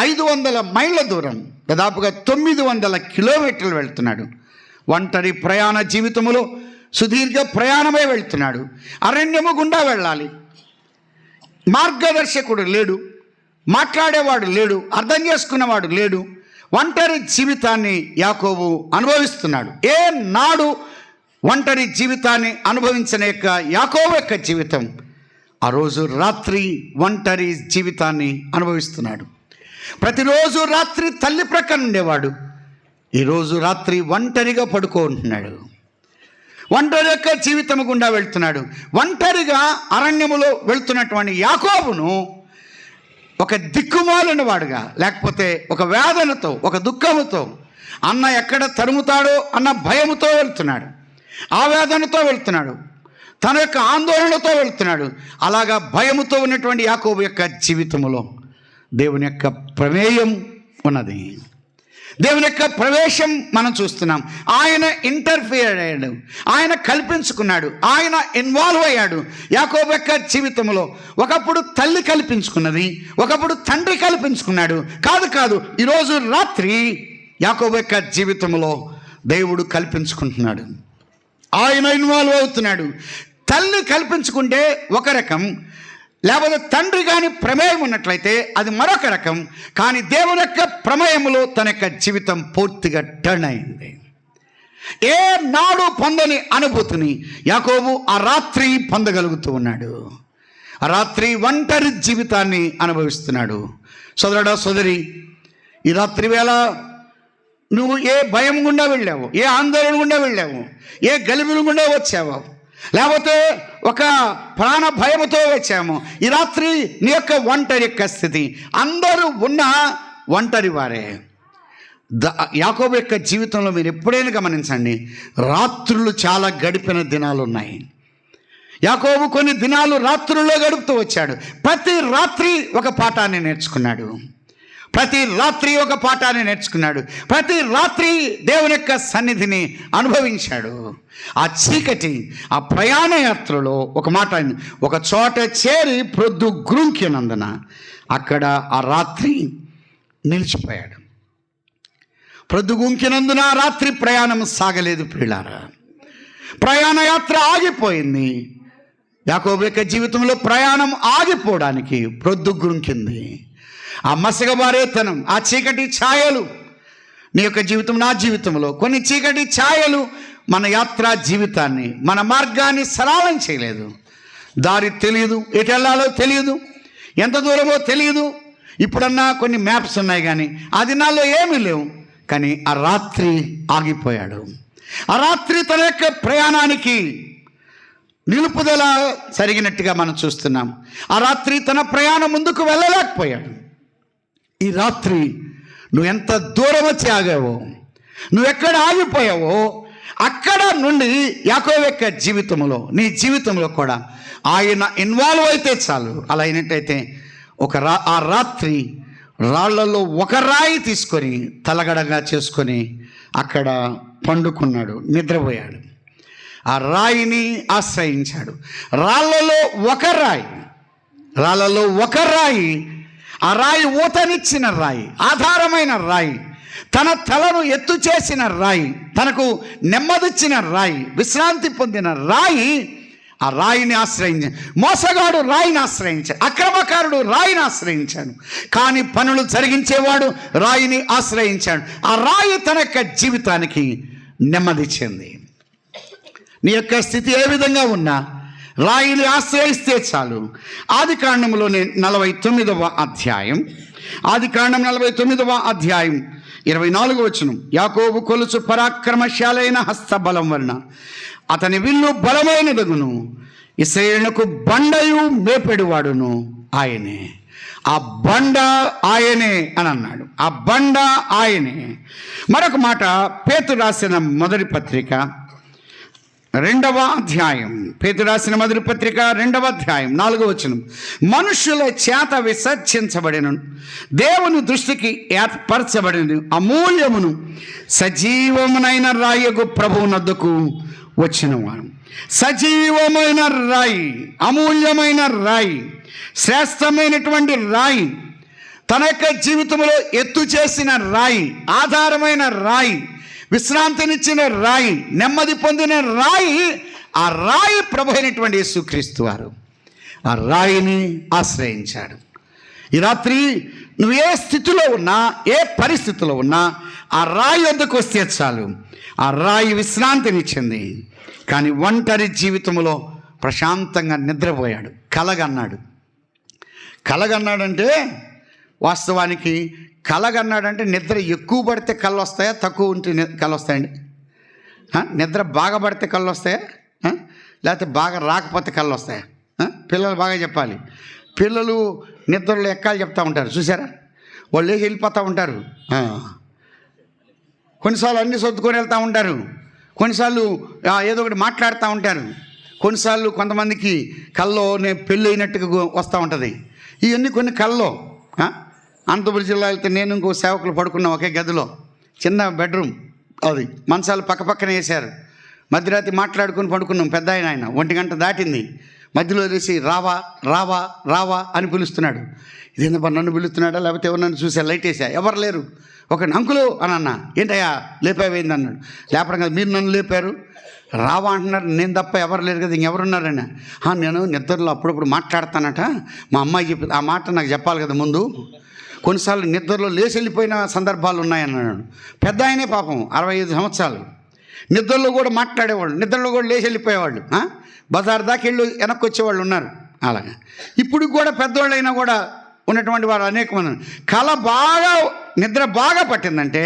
500 మైళ్ళ దూరం, దాదాపుగా 900 కిలోమీటర్లు వెళ్తున్నాడు. ఒంటరి ప్రయాణ జీవితంలో సుదీర్ఘ ప్రయాణమై వెళ్తున్నాడు. అరణ్యము గుండా వెళ్ళాలి. మార్గదర్శకుడు లేడు, మాట్లాడేవాడు లేడు, అర్థం చేసుకున్నవాడు లేడు. ఒంటరి జీవితాన్ని యాకోబు అనుభవిస్తున్నాడు. ఏ నాడు ఒంటరి జీవితాన్ని అనుభవించిన యొక్క యాకోబు యొక్క జీవితం ఆ రోజు రాత్రి ఒంటరి జీవితాన్ని అనుభవిస్తున్నాడు. ప్రతిరోజు రాత్రి తల్లి ప్రక్కన ఉండేవాడు. ఈరోజు రాత్రి ఒంటరిగా పడుకుంటున్నాడు. ఒంటరి యొక్క జీవితం గుండా వెళ్తున్నాడు. ఒంటరిగా అరణ్యములో వెళ్తున్నటువంటి యాకోబును ఒక దిక్కుమాలిన వాడుగా, లేకపోతే ఒక వేదనతో, ఒక దుఃఖముతో, అన్న ఎక్కడ తరుముతాడో అన్న భయముతో వెళ్తున్నాడు. ఆ వేదనతో వెళ్తున్నాడు, తన యొక్క ఆందోళనతో వెళ్తున్నాడు. అలాగా భయముతో ఉన్నటువంటి యాకోబు యొక్క జీవితంలో దేవుని యొక్క ప్రమేయం ఉన్నది. దేవుని యొక్క ప్రవేశం మనం చూస్తున్నాం. ఆయన ఇంటర్ఫియర్ అయ్యాడు, ఆయన కల్పించుకున్నాడు, ఆయన ఇన్వాల్వ్ అయ్యాడు యాకోబు యొక్క జీవితంలో. ఒకప్పుడు తల్లి కల్పించుకున్నది, ఒకప్పుడు తండ్రి కల్పించుకున్నాడు. కాదు, ఈరోజు రాత్రి యాకోబు యొక్క జీవితంలో దేవుడు కల్పించుకుంటున్నాడు. ఆయన ఇన్వాల్వ్ అవుతున్నాడు. తల్లి కల్పించుకుంటే ఒక రకం, లేకపోతే తండ్రి కానీ ప్రమేయం ఉన్నట్లయితే అది మరొక రకం. కానీ దేవుని యొక్క ప్రమేయములో తన యొక్క జీవితం పూర్తిగా టర్న్ అయింది. ఏ నాడు పొందని అనుభూతిని యాకోబు ఆ రాత్రి పొందగలుగుతూ ఉన్నాడు. ఆ రాత్రి ఒంటరి జీవితాన్ని అనుభవిస్తున్నాడు. సోదరుడా, సోదరి, ఈ రాత్రి వేళ నువ్వు ఏ భయం గుండా వెళ్ళావు, ఏ ఆందోళన గుండా వెళ్ళావు, ఏ గలిబిలి గుండా వచ్చావు, లేకపోతే ఒక ప్రాణ భయముతో వచ్చాము. ఈ రాత్రి నీ యొక్క ఒంటరి యొక్క స్థితి, అందరూ ఉన్న ఒంటరి వారే. యాకోబు యొక్క జీవితంలో మీరు ఎప్పుడైనా గమనించండి, రాత్రులు చాలా గడిపిన దినాలు ఉన్నాయి. యాకోబు కొన్ని దినాలు రాత్రుల్లో గడుపుతూ వచ్చాడు. ప్రతి రాత్రి ఒక పాఠాన్ని నేర్చుకున్నాడు. ప్రతి రాత్రి ఒక పాఠాన్ని నేర్చుకున్నాడు. ప్రతి రాత్రి దేవుని యొక్క సన్నిధిని అనుభవించాడు. ఆ చీకటి, ఆ ప్రయాణ యాత్రలో ఒక మాట, ఒక చోట చేరి ప్రొద్దు గ్రుంకినందున అక్కడ ఆ రాత్రి నిలిచిపోయాడు. ప్రొద్దు గుంకినందున ఆ రాత్రి ప్రయాణం సాగలేదు ప్రియులారా. ప్రయాణ యాత్ర ఆగిపోయింది. యాకోబు యొక్క జీవితంలో ప్రయాణం ఆగిపోవడానికి ప్రొద్దు గుంకింది. ఆ మసకబారేతనం, ఆ చీకటి ఛాయలు, నీ యొక్క జీవితం, నా జీవితంలో కొన్ని చీకటి ఛాయలు మన యాత్రా జీవితాన్ని, మన మార్గాన్ని సరళం చేయలేదు. దారి తెలియదు, ఎటు వెళ్ళాలో తెలియదు, ఎంత దూరమో తెలియదు. ఇప్పుడన్నా కొన్ని మ్యాప్స్ ఉన్నాయి, కానీ ఆ దినాల్లో ఏమీ లేవు. కానీ ఆ రాత్రి ఆగిపోయాడు. ఆ రాత్రి తన యొక్క ప్రయాణానికి నిలుపుదల జరిగినట్టుగా మనం చూస్తున్నాం. ఆ రాత్రి తన ప్రయాణం ముందుకు వెళ్ళలేకపోయాడు. ఈ రాత్రి నువ్వు ఎంత దూరం వచ్చి ఆగావో, నువ్వు ఎక్కడ ఆగిపోయావో, అక్కడ నుండి యాకోబు యొక్క జీవితంలో, నీ జీవితంలో కూడా ఆయన ఇన్వాల్వ్ అయితే చాలు. అలా అయినట్టయితే ఆ రాత్రి రాళ్లలో ఒక రాయి తీసుకొని తలగడగా చేసుకొని అక్కడ పండుకున్నాడు, నిద్రపోయాడు. ఆ రాయిని ఆశ్రయించాడు. రాళ్లలో ఒక రాయి, ఆ రాయి ఊతనిచ్చిన రాయి, ఆధారమైన రాయి, తన తలను ఎత్తు చేసిన రాయి, తనకు నెమ్మదిచ్చిన రాయి, విశ్రాంతి పొందిన రాయి. ఆ రాయిని ఆశ్రయించాడు. మోసగాడు రాయిని ఆశ్రయించాడు, అక్రమకారుడు రాయిని ఆశ్రయించాడు. కానీ పనులు జరిగించేవాడు రాయిని ఆశ్రయించాడు. ఆ రాయి తన యొక్క జీవితానికి నెమ్మదిచ్చింది. నీ యొక్క స్థితి ఏ విధంగా ఉన్నా రాయిని ఆశ్రయిస్తే చాలు. ఆదికాండంలోని 49వ అధ్యాయం, ఆదికాండం 49వ అధ్యాయం 24వ వచనం. యాకోబు కొలుచు పరాక్రమశాలైన హస్తబలం వలన అతని విల్లు బలమైనదగును, ఇశ్రాయేలునకు బండయు మేపెడువాడును ఆయనే. ఆ బండ ఆయనే అని అన్నాడు. ఆ బండ ఆయనే. మరొక మాట, పేతురు రాసిన మొదటి పత్రిక 2వ అధ్యాయం, పేతురు రాసిన మొదటి పత్రిక 2వ అధ్యాయం 4వ వచనం. మనుషుల చేత విసర్జించబడిన, దేవుని దృష్టికి ఏర్పరచబడిన అమూల్యమును సజీవమునైన రాయగు ప్రభువునొద్దకు వచ్చినవాడు. సజీవమైన రాయి, అమూల్యమైన రాయి, శ్రేష్టమైనటువంటి రాయి, తన యొక్క జీవితంలో ఎత్తు చేసిన రాయి, ఆధారమైన రాయి, విశ్రాంతినిచ్చిన రాయి, నెమ్మది పొందిన రాయి. ఆ రాయి ప్రభు అయినటువంటి యేసుక్రీస్తు వారు. ఆ రాయిని ఆశ్రయించాడు. ఈ రాత్రి నువ్వు ఏ స్థితిలో ఉన్నా, ఏ పరిస్థితిలో ఉన్నా, ఆ రాయి వద్దకు వస్తే చాలు. ఆ రాయి విశ్రాంతినిచ్చింది. కానీ ఒంటరి జీవితంలో ప్రశాంతంగా నిద్రపోయాడు. కలగన్నాడంటే వాస్తవానికి కలగన్నాడంటే నిద్ర ఎక్కువ పడితే కళ్ళు వస్తాయా, తక్కువ ఉంటే కళ్ళు వస్తాయండి? నిద్ర బాగా పడితే కళ్ళు వస్తాయా, లేకపోతే బాగా రాకపోతే కళ్ళు వస్తాయా? పిల్లలు బాగా చెప్పాలి. పిల్లలు నిద్రలో ఎక్కాలు చెప్తూ ఉంటారు, చూసారా? వాళ్ళు లేచి వెళ్ళిపోతూ ఉంటారు. కొన్నిసార్లు అన్నీ సర్దుకొని వెళ్తూ ఉంటారు. కొన్నిసార్లు ఏదో ఒకటి మాట్లాడుతూ ఉంటారు. కొన్నిసార్లు కొంతమందికి కల్లో నేను పెళ్ళి అయినట్టుగా వస్తూ ఉంటుంది. ఇవన్నీ కొన్ని కల్లో. అనంతపురం జిల్లా వెళ్తే నేను ఇంకో సేవకులు పడుకున్నాం ఒకే గదిలో, చిన్న బెడ్రూమ్, అది మంచాలు పక్కనే వేశారు. మధ్యరాత్రి మాట్లాడుకొని పడుకున్నాం. పెద్ద ఆయన 1 గంట దాటింది. మధ్యలో వేసి రావా రావా రావా అని పిలుస్తున్నాడు. ఇదేందబ్బా నన్ను పిలుస్తున్నాడా, లేకపోతే ఎవరు నన్ను చూసా? లైట్ వేసా, ఎవరు లేరు. ఒక అంకులు అని అన్నా. ఏంటయ్యా లేపావేంది అన్నాడు. లేపడం కదా, మీరు నన్ను లేపారు. రావా అంటున్నారు, నేను తప్ప ఎవరు లేరు కదా, ఇంకెవరున్నారని. నేను నిద్రలో అప్పుడప్పుడు మాట్లాడతానట, మా అమ్మాయి చెప్పి ఆ మాట నాకు చెప్పాలి కదా ముందు. కొన్నిసార్లు నిద్రలో లేచి వెళ్ళిపోయిన సందర్భాలు ఉన్నాయన్నాడు. పెద్ద ఆయనే పాపం 65 సంవత్సరాలు. నిద్రలో కూడా మాట్లాడేవాళ్ళు, నిద్రలో కూడా లేచి వెళ్ళిపోయేవాళ్ళు. బజార్ దాకా వెళ్ళి వెనక్కి వచ్చేవాళ్ళు ఉన్నారు. అలాగే ఇప్పుడు కూడా పెద్దవాళ్ళైనా కూడా ఉన్నటువంటి వారు అనేక మంది. నిద్ర బాగా పట్టిందంటే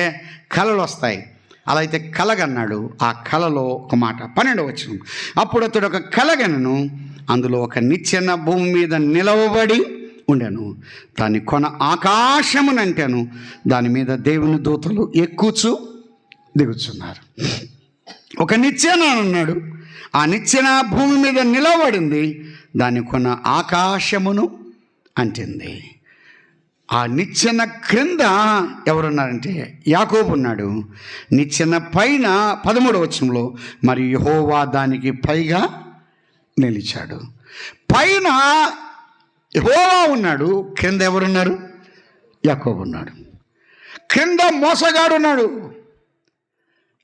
కళలు వస్తాయి. అలా అయితే కలగన్నాడు. ఆ కలలో ఒక మాట 12వ వచనం, అప్పుడు అతడు ఒక కలగనను, అందులో ఒక నిచ్చెన భూమి మీద నిలవబడి ఉండెను. దాని కొన ఆకాశమునంటెను, దాని మీద దేవుని దూతలు ఎక్కుచు దిగుచున్నారు. ఒక నిచ్చెన అన్నాడు. ఆ నిచ్చెన భూమి మీద నిలవబడింది, దాని కొన ఆకాశమును అంటింది. ఆ నిచ్చెన క్రింద ఎవరున్నారంటే యాకోబు ఉన్నాడు. నిచ్చెన పైన 13వ వచనంలో మరి యెహోవా దానికి పైగా నిలిచాడు. పైన యెహోవా ఉన్నాడు, క్రింద ఎవరున్నారు? యాకోబు ఉన్నాడు. క్రింద మోసగాడు ఉన్నాడు,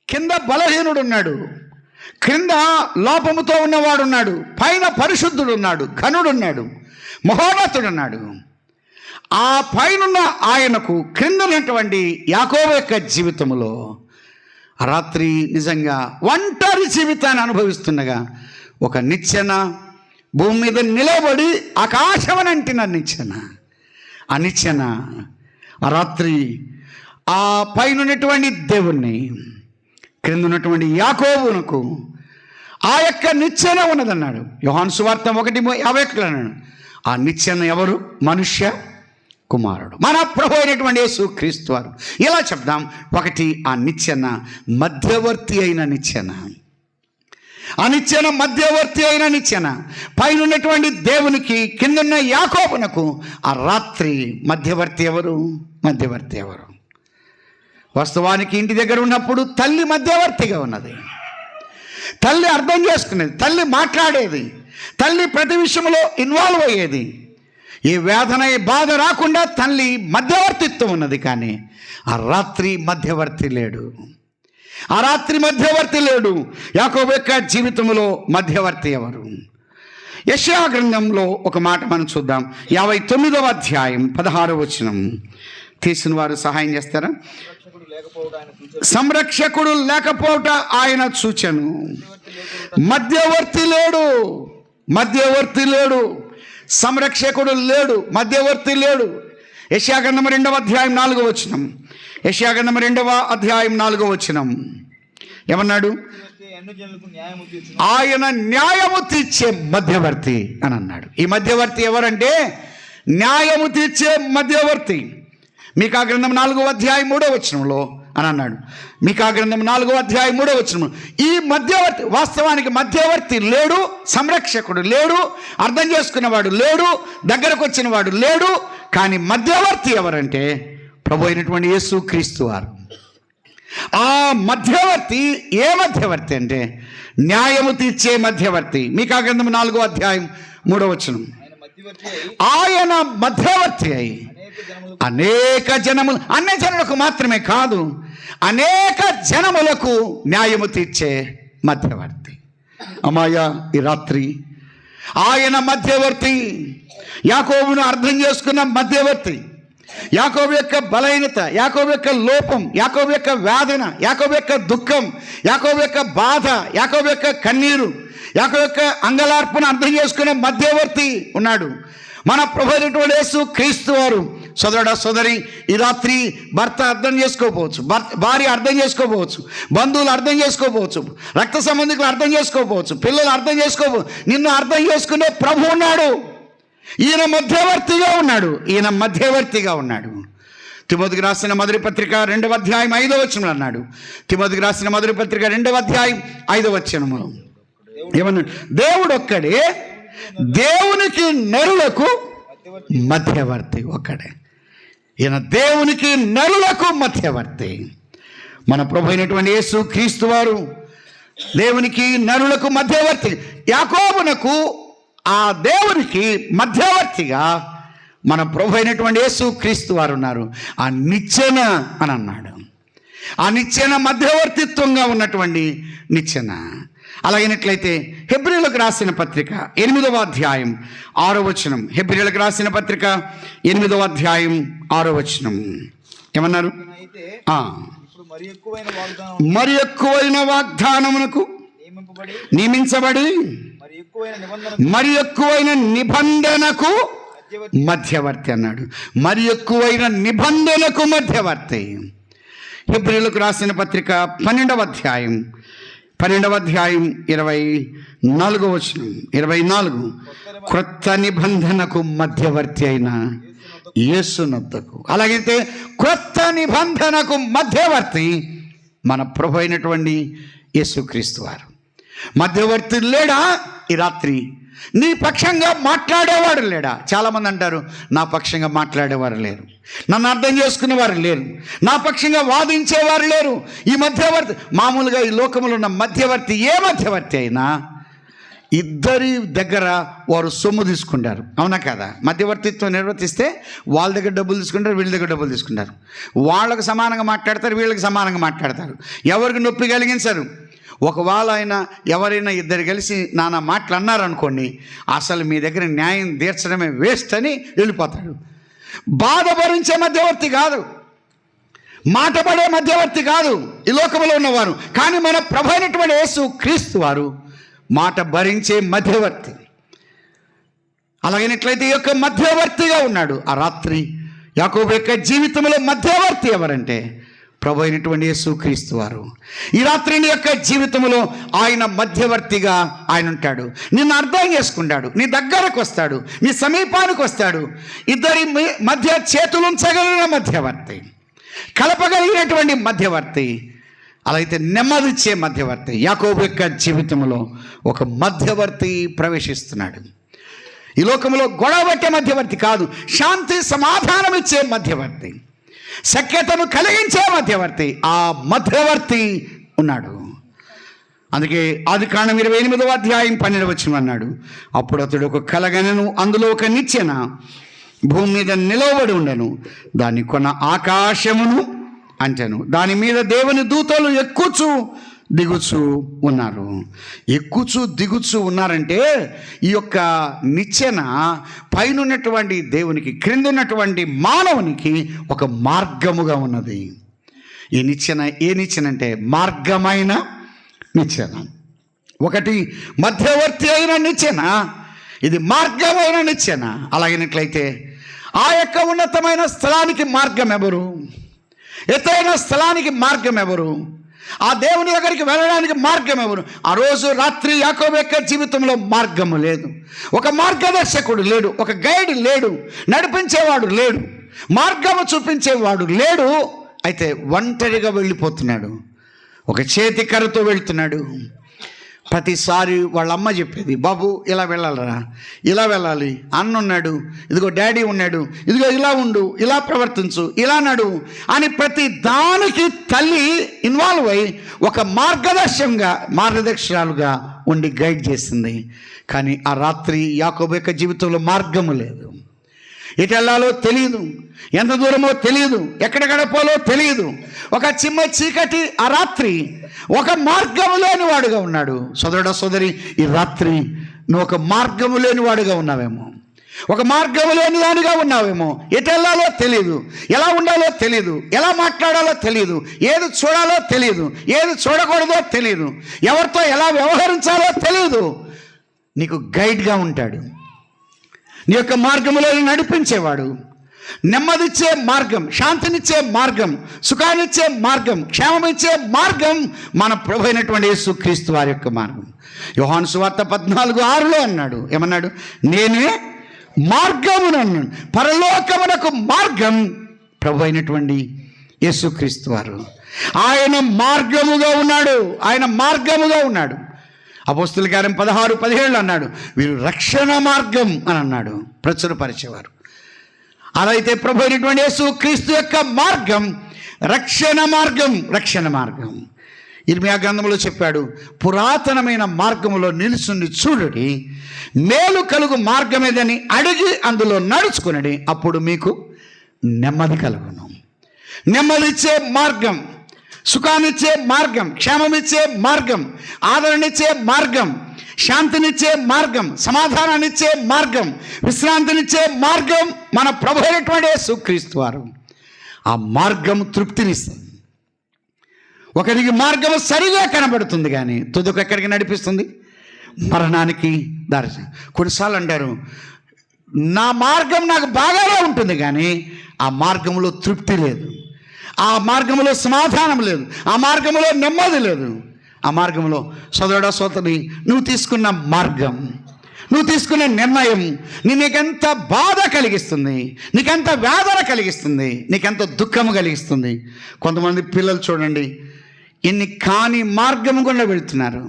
కింద బలహీనుడు ఉన్నాడు, క్రింద లోపముతో ఉన్నవాడు ఉన్నాడు, పైన పరిశుద్ధుడు ఉన్నాడు, ఘనుడు ఉన్నాడు, మహోన్నతుడు ఉన్నాడు. ఆ పైనున్న ఆయనకు క్రిందనటువంటి యాకోబు యొక్క జీవితంలో రాత్రి నిజంగా ఒంటరి జీవితాన్ని అనుభవిస్తుండగా ఒక నిచ్చెన భూమి మీద నిలబడి ఆకాశమనంటిన నిచ్చెన. ఆ నిచ్చెన ఆ రాత్రి ఆ పైనటువంటి దేవుణ్ణి, క్రింద ఉన్నటువంటి యాకోబునకు ఆ యొక్క నిచ్చెన ఉన్నదన్నాడు. యోహాను సువార్త 1:51 అన్నాడు. ఆ నిచ్చెన ఎవరు? మనుష్య కుమారుడు, మన ప్రభు అయినటువంటి యేసు క్రీస్తు వారు. ఇలా చెప్దాం. ఒకటి, ఆ నిచ్చెన మధ్యవర్తి అయిన నిచ్చెన. ఆ నిచ్చెన మధ్యవర్తి అయిన నిచ్చెన. పైన ఉన్నటువంటి దేవునికి, కిందన్న యాకోబునకు ఆ రాత్రి మధ్యవర్తి ఎవరు? మధ్యవర్తి ఎవరు? వాస్తవానికి ఇంటి దగ్గర ఉన్నప్పుడు తల్లి మధ్యవర్తిగా ఉన్నది. తల్లి అర్థం చేసుకునేది, తల్లి మాట్లాడేది, తల్లి ప్రతి విషయంలో ఇన్వాల్వ్ అయ్యేది. ఈ వేదన, ఈ బాధ రాకుండా తల్లి మధ్యవర్తిత్వం ఉన్నది. కానీ ఆ రాత్రి మధ్యవర్తి లేడు. ఆ రాత్రి మధ్యవర్తి లేడు. యాకోబు యొక్క జీవితంలో మధ్యవర్తి ఎవరు? యెషయా గ్రంథంలో ఒక మాట మనం చూద్దాం. 59వ అధ్యాయం 16వ వచనం. తీసిన వారు సహాయం చేస్తారా? సంరక్షకుడు లేకపోవట ఆయన చూచెను. మధ్యవర్తి లేడు, మధ్యవర్తి లేడు, సంరక్షకుడు లేడు, మధ్యవర్తి లేడు. యెషయా గ్రంథం 2వ అధ్యాయం 4వ వచనం. యెషయా గ్రంథం 2వ అధ్యాయం 4వ వచనం ఏమన్నాడు? ఆయన న్యాయము తీర్చే మధ్యవర్తి అని అన్నాడు. ఈ మధ్యవర్తి ఎవరంటే న్యాయము తీర్చే మధ్యవర్తి. మీకా గ్రంథం 4వ అధ్యాయం 3వ వచనంలో అని అన్నాడు. మీకా గ్రంథం 4వ అధ్యాయం 3వ వచనం. ఈ మధ్యవర్తి, వాస్తవానికి మధ్యవర్తి లేడు, సంరక్షకుడు లేడు, అర్థం చేసుకున్నవాడు లేడు, దగ్గరకు వచ్చిన వాడు లేడు. కానీ మధ్యవర్తి ఎవరంటే ప్రభు అయినటువంటి యేసు క్రీస్తు వారు. ఆ మధ్యవర్తి ఏ మధ్యవర్తి అంటే న్యాయము తీర్చే మధ్యవర్తి. మీకా గ్రంథం 4వ అధ్యాయం 3వ వచనం. ఆయన మధ్యవర్తి అయి అనేక జనములు, అన్ని జనులకు మాత్రమే కాదు, అనేక జనములకు న్యాయము తీర్చే మధ్యవర్తి. అమ్మాయ, ఈ రాత్రి ఆయన మధ్యవర్తి, యాకోబును అర్థం చేసుకున్న మధ్యవర్తి. యాకోబు యొక్క బలహీనత, యాకోబు యొక్క లోపం, యాకోబు యొక్క వేదన, యాకోబు యొక్క దుఃఖం, యాకోబు యొక్క బాధ, యాకోబు యొక్క కన్నీరు, యాకోబు యొక్క అంగలార్పును అర్థం చేసుకునే మధ్యవర్తి ఉన్నాడు. మన ప్రభు అయినటువంటి యేసు క్రీస్తు వారు. సోదరుడా సోదరి, ఈ రాత్రి భర్త అర్థం చేసుకోకపోవచ్చు, భార్య అర్థం చేసుకోకపోవచ్చు, బంధువులు అర్థం చేసుకోకపోవచ్చు, రక్త సంబంధికులు అర్థం చేసుకోకపోవచ్చు, పిల్లలు అర్థం చేసుకోకపోవచ్చు. నిన్ను అర్థం చేసుకునే ప్రభు ఉన్నాడు. ఈయన మధ్యవర్తిగా ఉన్నాడు. ఈయన మధ్యవర్తిగా ఉన్నాడు. తిమోతికి రాసిన మొదటి పత్రిక 2వ అధ్యాయం 5వ వచనం అన్నాడు. తిమోతికి రాసిన మొదటి పత్రిక 2వ అధ్యాయం 5వ వచనము ఏమన్నాడు? దేవుడు ఒక్కడే, దేవునికి నరులకు మధ్యవర్తి ఒక్కడే. ఈయన దేవునికి నరులకు మధ్యవర్తి. మన ప్రభు అయినటువంటి యేసు క్రీస్తు వారు దేవునికి నరులకు మధ్యవర్తి. యాకోబునకు ఆ దేవునికి మధ్యవర్తిగా మన ప్రభు అయినటువంటి యేసు క్రీస్తు వారు ఉన్నారు. ఆ నిచ్చెన అని అన్నాడు. ఆ నిచ్చెన మధ్యవర్తిత్వంగా ఉన్నటువంటి నిచ్చెన. అలాగైనట్లయితే హెబ్రీయులకు రాసిన పత్రిక 8వ అధ్యాయం 6వ వచనం. హెబ్రీయులకు రాసిన పత్రిక 8వ అధ్యాయం 6వ వచనం ఏమన్నారు? మరి ఎక్కువైన వాగ్దానమునకు నియమించబడి మరి ఎక్కువైన నిబంధనకు మధ్యవర్తి అన్నాడు. మరి ఎక్కువైన నిబంధనకు మధ్యవర్తి. హెబ్రీయులకు రాసిన పత్రిక 12వ అధ్యాయం 24వ వచనం 24. క్రొత్త నిబంధనకు మధ్యవర్తి అయిన యేసునొద్దకు. అలాగైతే క్రొత్త నిబంధనకు మధ్యవర్తి మన ప్రభు అయినటువంటి యేసుక్రీస్తు వారు. మధ్యవర్తి లేడా? ఈ రాత్రి నీ పక్షంగా మాట్లాడేవాడు లేడా? చాలామంది అంటారు, నా పక్షంగా మాట్లాడేవారు లేరు, నన్ను అర్థం చేసుకునేవారు లేరు, నా పక్షంగా వాదించేవారు లేరు. ఈ మధ్యవర్తి, మామూలుగా ఈ లోకంలో ఉన్న మధ్యవర్తి, ఏ మధ్యవర్తి అయినా ఇద్దరి దగ్గర వారు సొమ్ము తీసుకుంటారు. అవునా కదా? మధ్యవర్తిత్వం నిర్వర్తిస్తే వాళ్ళ దగ్గర డబ్బులు తీసుకుంటారు, వీళ్ళ దగ్గర డబ్బులు తీసుకుంటారు. వాళ్ళకు సమానంగా మాట్లాడతారు, వీళ్ళకి సమానంగా మాట్లాడతారు. ఎవరికి నొప్పి కలిగించరు. ఒకవేళ ఎవరైనా ఇద్దరు కలిసి నానా మాటలు అన్నారనుకోండి, అసలు మీ దగ్గర న్యాయం తీర్చడమే వేస్ట్ అని వెళ్ళిపోతాడు. బాధ భరించే మధ్యవర్తి కాదు, మాట పడే మధ్యవర్తి కాదు ఈ లోకంలో ఉన్నవారు. కానీ మన ప్రభు అయినటువంటి యేసు క్రీస్తు వారు మాట భరించే మధ్యవర్తి. అలాగైనట్లయితే ఈ యొక్క మధ్యవర్తిగా ఉన్నాడు. ఆ రాత్రి యాకోబు యొక్క జీవితంలో మధ్యవర్తి ఎవరంటే ప్రభు అయినటువంటి యేసు క్రీస్తు వారు. ఈ రాత్రి నీ యొక్క జీవితంలో ఆయన మధ్యవర్తిగా ఆయన ఉంటాడు. నిన్ను అర్థం చేసుకుంటాడు, నీ దగ్గరకు వస్తాడు, నీ సమీపానికి వస్తాడు. ఇద్దరి మధ్య చేతులుంచగలిగిన మధ్యవర్తి, కలపగలిగినటువంటి మధ్యవర్తి, అలాగైతే నెమ్మదిచ్చే మధ్యవర్తి. యాకోబు యొక్క జీవితంలో ఒక మధ్యవర్తి ప్రవేశిస్తున్నాడు. ఈ లోకంలో గొడవ పెట్టే మధ్యవర్తి కాదు, శాంతి సమాధానం ఇచ్చే మధ్యవర్తి, సఖ్యతను కలిగించే మధ్యవర్తి. ఆ మధ్యవర్తి ఉన్నాడు. అందుకే ఆదికాండం 28వ అధ్యాయం 12వ వచనం అన్నాడు, అప్పుడు అతడు ఒక కలగనను, అందులో ఒక నిచ్చెన భూమి మీద నిలవబడి ఉండెను, దాన్ని కొన ఆకాశమును అంటెను, దాని మీద దేవుని దూతలు ఎక్కుచు దిగుచు ఉన్నారు. ఎక్కుచు దిగుచు ఉన్నారంటే ఈ యొక్క నిచ్చెన పైన ఉన్నటువంటి దేవునికి, క్రింద ఉన్నటువంటి మానవునికి ఒక మార్గముగా ఉన్నది. ఈ నిచ్చెన ఏ నిచ్చెన అంటే మార్గమైన నిచ్చెన. ఒకటి మధ్యవర్తి అయిన నిచ్చెన, ఇది మార్గమైన నిచ్చెన. అలాగైనట్లయితే ఆ యొక్క ఉన్నతమైన స్థలానికి మార్గం ఎవరు? ఎత్తైన స్థలానికి మార్గం ఎవరు? ఆ దేవుని దగ్గరికి వెళ్ళడానికి మార్గం ఎవరు? ఆ రోజు రాత్రి యాకోబు యొక్క జీవితంలో మార్గము లేదు, ఒక మార్గదర్శకుడు లేడు, ఒక గైడ్ లేడు, నడిపించేవాడు లేడు, మార్గము చూపించేవాడు లేడు. అయితే ఒంటరిగా వెళ్ళిపోతున్నాడు, ఒక చేతి కర్రతో వెళ్తున్నాడు. ప్రతిసారి వాళ్ళ అమ్మ చెప్పేది, బాబు ఇలా వెళ్ళాలరా, ఇలా వెళ్ళాలి, అన్న ఉన్నాడు, ఇదిగో డాడీ ఉన్నాడు, ఇదిగో ఇలా ఉండు, ఇలా ప్రవర్తించు, ఇలా నడు అని ప్రతి దానికి తల్లి ఇన్వాల్వ్ అయి ఒక మార్గదర్శకురాలుగా ఉండి గైడ్ చేసింది. కానీ ఆ రాత్రి యాకోబు యొక్క జీవితంలో మార్గము లేదు. ఎటు వెళ్ళాలో తెలియదు, ఎంత దూరమో తెలియదు, ఎక్కడ గడపాలో తెలియదు. ఒక చిమ్మ చీకటి ఆ రాత్రి, ఒక మార్గము లేని వాడుగా ఉన్నాడు. సోదరుడా సోదరి, ఈ రాత్రి నువ్వు ఒక మార్గము లేని వాడుగా ఉన్నావేమో, ఒక మార్గము లేని దానిగా ఉన్నావేమో. ఎటు వెళ్ళాలో తెలియదు, ఎలా ఉండాలో తెలియదు, ఎలా మాట్లాడాలో తెలియదు, ఏది చూడాలో తెలియదు, ఏది చూడకూడదో తెలియదు, ఎవరితో ఎలా వ్యవహరించాలో తెలియదు. నీకు గైడ్గా ఉంటాడు, నీ యొక్క మార్గములో నడిపించేవాడు, నెమ్మదిచ్చే మార్గం, శాంతినిచ్చే మార్గం, సుఖాన్నిచ్చే మార్గం, క్షేమమిచ్చే మార్గం మన ప్రభు అయినటువంటి యేసుక్రీస్తు వారి యొక్క మార్గం. యోహాను సువార్త 14:6 అన్నాడు, ఏమన్నాడు? నేనే మార్గమును అన్నాడు. పరలోకమునకు మార్గం ప్రభు అయినటువంటి యేసుక్రీస్తు వారు. ఆయన మార్గముగా ఉన్నాడు, ఆయన మార్గముగా ఉన్నాడు. అపోస్తుల కార్యం 16:17 అన్నాడు, వీరు రక్షణ మార్గం అని అన్నాడు, ప్రచురపరిచేవారు. అలా అయితే ప్రభు అయినటువంటి యేసుక్రీస్తు యొక్క మార్గం రక్షణ మార్గం, రక్షణ మార్గం. ఇర్మియా గ్రంథంలో చెప్పాడు, పురాతనమైన మార్గములో నిలుచుండి చూడుడి, మేలు కలుగు మార్గం ఏదని అడిగి అందులో నడుచుకునడి, అప్పుడు మీకు నెమ్మది కలుగును. నెమ్మదిచ్చే మార్గం, సుఖాన్నిచ్చే మార్గం, క్షేమమిచ్చే మార్గం, ఆదరణిచ్చే మార్గం, శాంతినిచ్చే మార్గం, సమాధానాన్నిచ్చే మార్గం, విశ్రాంతినిచ్చే మార్గం మన ప్రభు అయినటువంటి యేసుక్రీస్తు వారు. ఆ మార్గం తృప్తినిస్తుంది. ఒకరికి మార్గం సరిగా కనబడుతుంది కానీ తుదకు ఎక్కడికి నడిపిస్తుంది? మరణానికి దారి. కొన్నిసార్లు అంటారు, నా మార్గం నాకు బాగానే ఉంటుంది కానీ ఆ మార్గంలో తృప్తి లేదు, ఆ మార్గంలో సమాధానం లేదు, ఆ మార్గంలో నెమ్మది లేదు. ఆ మార్గంలో సోదరుడా సోదరి, నువ్వు తీసుకున్న మార్గం, నువ్వు తీసుకునే నిర్ణయం నీకెంత బాధ కలిగిస్తుంది, నీకెంత వేదన కలిగిస్తుంది, నీకెంత దుఃఖము కలిగిస్తుంది. కొంతమంది పిల్లలు చూడండి, ఇన్ని కాని మార్గం గుండా వెళుతున్నారు,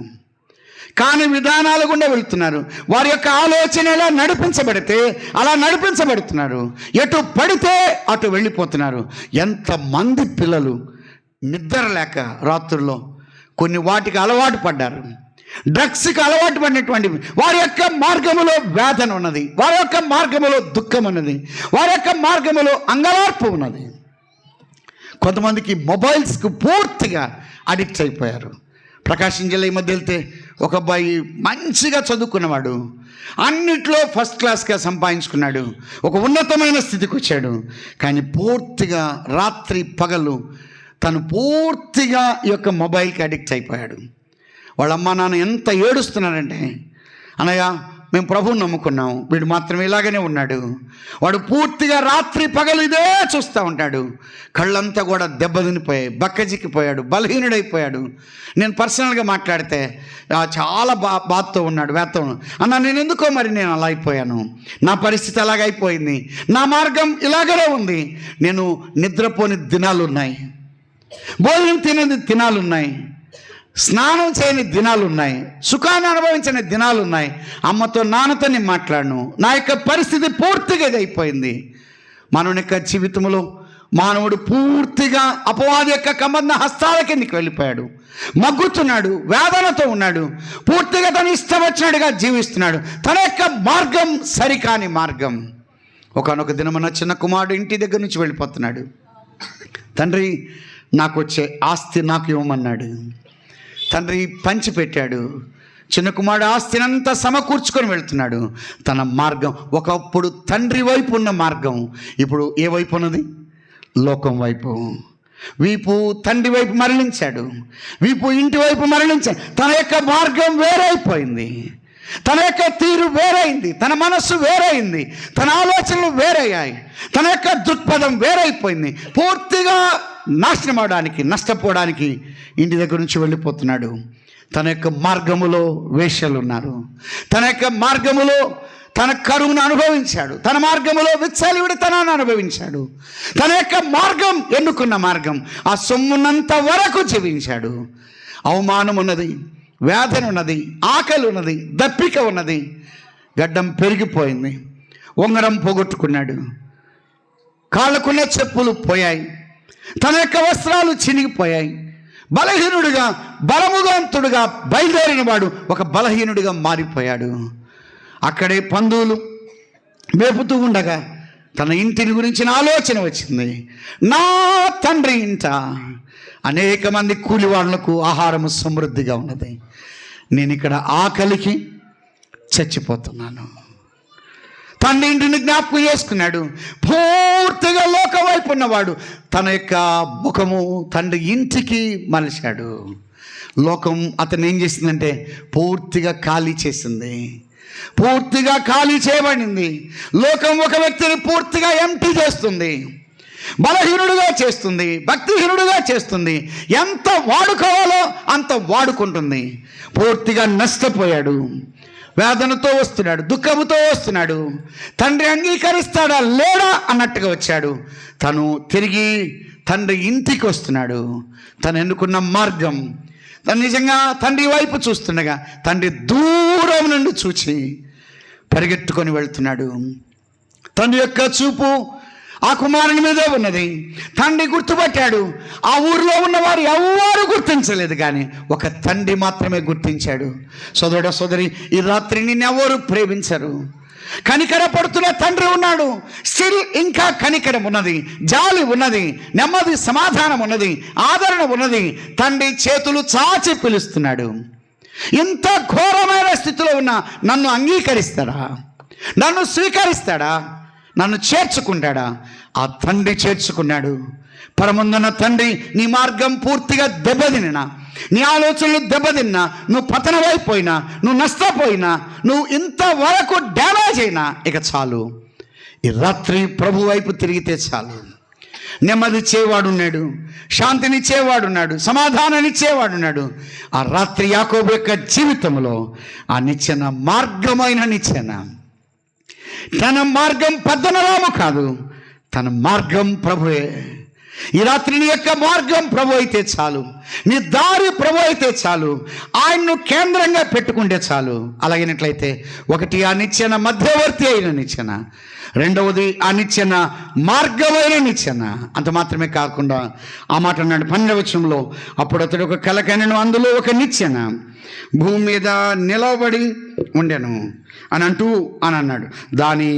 కాని విధానాలు గుండా వెళుతున్నారు. వారి యొక్క ఆలోచన ఎలా నడిపించబడితే అలా నడిపించబడుతున్నారు, ఎటు పడితే అటు వెళ్ళిపోతున్నారు. ఎంతమంది పిల్లలు నిద్ర లేక రాత్రుల్లో కొన్ని వాటికి అలవాటు పడ్డారు, డ్రగ్స్కి అలవాటు పడినటువంటి వారి యొక్క మార్గములో వేదన ఉన్నది, వారి యొక్క మార్గములో దుఃఖం ఉన్నది, వారి యొక్క మార్గములో అంగలార్పు ఉన్నది. కొంతమందికి మొబైల్స్కు పూర్తిగా అడిక్ట్ అయిపోయారు. ప్రకాశం జిల్లా ఈ మధ్య వెళ్తే ఒక అబ్బాయి మంచిగా చదువుకున్నవాడు, అన్నిట్లో ఫస్ట్ క్లాస్గా సంపాదించుకున్నాడు, ఒక ఉన్నతమైన స్థితికి వచ్చాడు. కానీ పూర్తిగా రాత్రి పగలు తను పూర్తిగా ఈ యొక్క మొబైల్కి అడిక్ట్ అయిపోయాడు. వాళ్ళ అమ్మ నాన్న ఎంత ఏడుస్తున్నారంటే, అన్నయ్య మేము ప్రభువుని నమ్ముకున్నాం, వీడు మాత్రం ఇలాగనే ఉన్నాడు, వాడు పూర్తిగా రాత్రి పగలు ఇదే చూస్తూ ఉంటాడు, కళ్ళంతా కూడా దెబ్బతినిపోయాయి, బక్కజిక్కిపోయాడు, బలహీనుడైపోయాడు. నేను పర్సనల్గా మాట్లాడితే చాలా బాధతో ఉన్నాడు, వేత్తో అన్న నేను ఎందుకో మరి నేను అలా అయిపోయాను, నా పరిస్థితి అలాగైపోయింది, నా మార్గం ఇలాగనే ఉంది, నేను నిద్రపోని దినాలు ఉన్నాయి, భోజనం తినని దినాలు ఉన్నాయి, స్నానం చేయని దినాలు ఉన్నాయి, సుఖాన్ని అనుభవించని దినాలు ఉన్నాయి, అమ్మతో నాన్నతో నేను మాట్లాడను, నా యొక్క పరిస్థితి పూర్తిగా ఇది అయిపోయింది. మానవుని యొక్క జీవితంలో మానవుడు పూర్తిగా అపవాది యొక్క కబంధ హస్తాల కిందకి వెళ్ళిపోయాడు, మగ్గుతున్నాడు, వేదనతో ఉన్నాడు, పూర్తిగా తను ఇష్టం వచ్చినట్టుగా జీవిస్తున్నాడు. తన యొక్క మార్గం సరికాని మార్గం. ఒకనొక దినమన్న చిన్న కుమారుడు ఇంటి దగ్గర నుంచి వెళ్ళిపోతున్నాడు. తండ్రి నాకు వచ్చే ఆస్తి నాకు ఇవ్వమన్నాడు. తండ్రి పంచిపెట్టాడు. చిన్న కుమారుడు ఆస్తిని అంతా సమకూర్చుకొని వెళ్తున్నాడు. తన మార్గం ఒకప్పుడు తండ్రి వైపు ఉన్న మార్గం ఇప్పుడు ఏ వైపు ఉన్నది? లోకం వైపు. వీపు తండ్రి వైపు మరలించాడు, వీపు ఇంటి వైపు మరలించాడు. తన యొక్క మార్గం వేరైపోయింది, తన యొక్క తీరు వేరైంది, తన మనస్సు వేరైంది, తన ఆలోచనలు వేరయ్యాయి, తన యొక్క దృక్పథం వేరైపోయింది. పూర్తిగా నాశనం అవడానికి, నష్టపోవడానికి ఇంటి దగ్గర నుంచి వెళ్ళిపోతున్నాడు. తన యొక్క మార్గములో వేశ్యలు ఉన్నారు, తన యొక్క మార్గములో తన కరువును అనుభవించాడు, తన మార్గములో విచ్చలవిడితనాన్ని అనుభవించాడు. తన యొక్క మార్గం, ఎన్నుకున్న మార్గం, ఆ సొమ్మున్నంత వరకు జీవించాడు. అవమానం ఉన్నది, వేదన ఉన్నది, ఆకలి ఉన్నది, దప్పిక ఉన్నది, గడ్డం పెరిగిపోయింది, ఉంగరం పోగొట్టుకున్నాడు, కాళ్ళకున్న చెప్పులు పోయాయి, తన యొక్క వస్త్రాలు చినిగిపోయాయి. బలహీనుడిగా బలముగంతుడుగా బయలుదేరిన వాడు ఒక బలహీనుడిగా మారిపోయాడు. అక్కడే పందులు మేపుతూ ఉండగా తన ఇంటిని గురించిన ఆలోచన వచ్చింది. నా తండ్రి ఇంట అనేక మంది కూలి వాళ్లకు ఆహారము సమృద్ధిగా ఉన్నది, నేను ఇక్కడ ఆకలికి చచ్చిపోతున్నాను. తండ్రి ఇంటిని జ్ఞాపకం చేసుకున్నాడు. పూర్తిగా లోకం వైపు ఉన్నవాడు తన యొక్క ముఖము తండ్రి ఇంటికి మలిచాడు. లోకం అతను ఏం చేసిందంటే పూర్తిగా ఖాళీ చేసింది, పూర్తిగా ఖాళీ చేయబడింది. లోకం ఒక వ్యక్తిని పూర్తిగా ఎంటీ చేస్తుంది, బలహీనుడుగా చేస్తుంది, భక్తిహీనుడుగా చేస్తుంది. ఎంత వాడుకోవాలో అంత వాడుకుంటుంది. పూర్తిగా నష్టపోయాడు. వేదనతో వస్తున్నాడు, దుఃఖముతో వస్తున్నాడు. తండ్రి అంగీకరిస్తాడా లేడా అన్నట్టుగా వచ్చాడు. తను తిరిగి తండ్రి ఇంటికి వస్తున్నాడు. తను ఎన్నుకున్న మార్గం, తను నిజంగా తండ్రి వైపు చూస్తుండగా తండ్రి దూరం నుండి చూచి పరిగెత్తుకొని వెళ్తున్నాడు. తండ్రి యొక్క చూపు ఆ కుమారుని మీదే ఉన్నది. తండ్రి గుర్తుపట్టాడు. ఆ ఊరిలో ఉన్నవారు ఎవరు గుర్తించలేదు, కానీ ఒక తండ్రి మాత్రమే గుర్తించాడు. సోదరుడ సోదరి, ఈ రాత్రి నిన్నెవరు ప్రేమించరు. కనికర పడుతున్న తండ్రి ఉన్నాడు. స్టిల్ ఇంకా కనికరం ఉన్నది, జాలి ఉన్నది, నెమ్మది సమాధానం ఉన్నది, ఆదరణ ఉన్నది. తండ్రి చేతులు చాచి పిలుస్తున్నాడు. ఇంత ఘోరమైన స్థితిలో ఉన్న నన్ను అంగీకరిస్తాడా? నన్ను స్వీకరిస్తాడా? నన్ను చేర్చుకుంటాడా? ఆ తండ్రి చేర్చుకున్నాడు. పరముందున్న తండ్రి, నీ మార్గం పూర్తిగా దెబ్బతిన్నా, నీ ఆలోచనలు దెబ్బతిన్నా, నువ్వు పతనమైపోయినా, నువ్వు నష్టపోయినా, నువ్వు ఇంతవరకు డ్యామేజ్ అయినా ఇక చాలు. ఈ రాత్రి ప్రభు వైపు తిరిగితే చాలు. నెమ్మదిచ్చేవాడున్నాడు, శాంతినిచ్చేవాడున్నాడు, సమాధానాన్నిచ్చేవాడున్నాడు. ఆ రాత్రి యాకోబు యొక్క జీవితంలో ఆ నిచ్చెన మార్గమైన నిచ్చెన. తన మార్గం పద్దనరాము కాదు, తన మార్గం ప్రభువే. ఈ రాత్రి నీ యొక్క మార్గం ప్రభు అయితే చాలు, నీ దారి ప్రభు అయితే చాలు, ఆయన్ను కేంద్రంగా పెట్టుకుంటే చాలు. అలాగైనట్లయితే ఒకటి ఆ నిచ్చెన మధ్యవర్తి అయిన నిచ్చెన, రెండవది ఆ నిచ్చెన మార్గమైన నిచ్చెన. అంత మాత్రమే కాకుండా ఆ మాట అన్నాడు 12వ వచనంలో, అప్పుడు అతడు ఒక కల కనెను, అందులో ఒక నిచ్చెన భూమి మీద నిలబడి ఉండెను అని అన్నాడు. దాని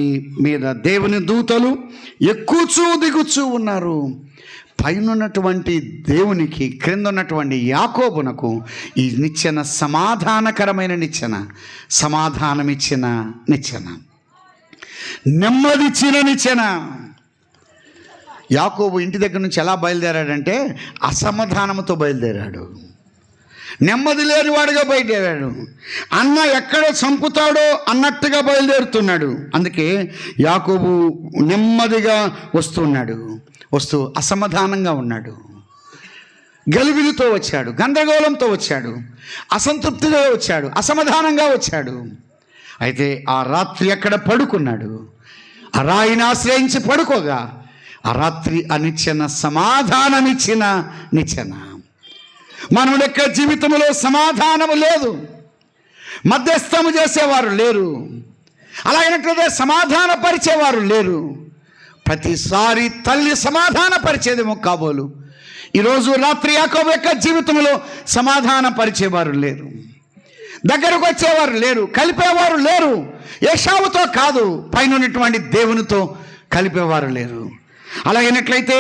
మీద దేవుని దూతలు ఎక్కుచూ దిగుచూ ఉన్నారు. పైన ఉన్నటువంటి దేవునికి, క్రింద ఉన్నటువంటి యాకోబునకు ఈ నిచ్చెన సమాధానకరమైన నిచ్చెన, సమాధానమిచ్చిన నిచ్చెన, నెమ్మదిచ్చిన నిచ్చెన. యాకోబు ఇంటి దగ్గర నుంచి ఎలా బయలుదేరాడంటే అసమాధానంతో బయలుదేరాడు. నెమ్మది లేనివాడుగా బయలుదేరాడు. అన్న ఎక్కడ చంపుతాడో అన్నట్టుగా బయలుదేరుతున్నాడు. అందుకే యాకోబు నెమ్మదిగా వస్తూ అసమాధానంగా ఉన్నాడు. గలిబిలితో వచ్చాడు, గందరగోళంతో వచ్చాడు, అసంతృప్తిగా వచ్చాడు, అసమాధానంగా వచ్చాడు. అయితే ఆ రాత్రి అక్కడ పడుకున్నాడు. ఆ రాయిని ఆశ్రయించి పడుకోగా ఆ రాత్రి ఆ నిచ్చెన సమాధానమిచ్చిన నిచ్చెన. మానవుడి యొక్క జీవితంలో సమాధానము లేదు, మధ్యస్థము చేసేవారు లేరు, అలాగైనట్లయితే సమాధాన పరిచేవారు లేరు. ప్రతిసారి తల్లి సమాధాన పరిచేదేమో కాబోలు, ఈరోజు రాత్రి యాకోబు యొక్క జీవితంలో సమాధాన పరిచేవారు లేరు, దగ్గరకు వచ్చేవారు లేరు, కలిపేవారు లేరు. ఏశావుతో కాదు, పైన ఉన్నటువంటి దేవునితో కలిపేవారు లేరు. అలాగైనట్లయితే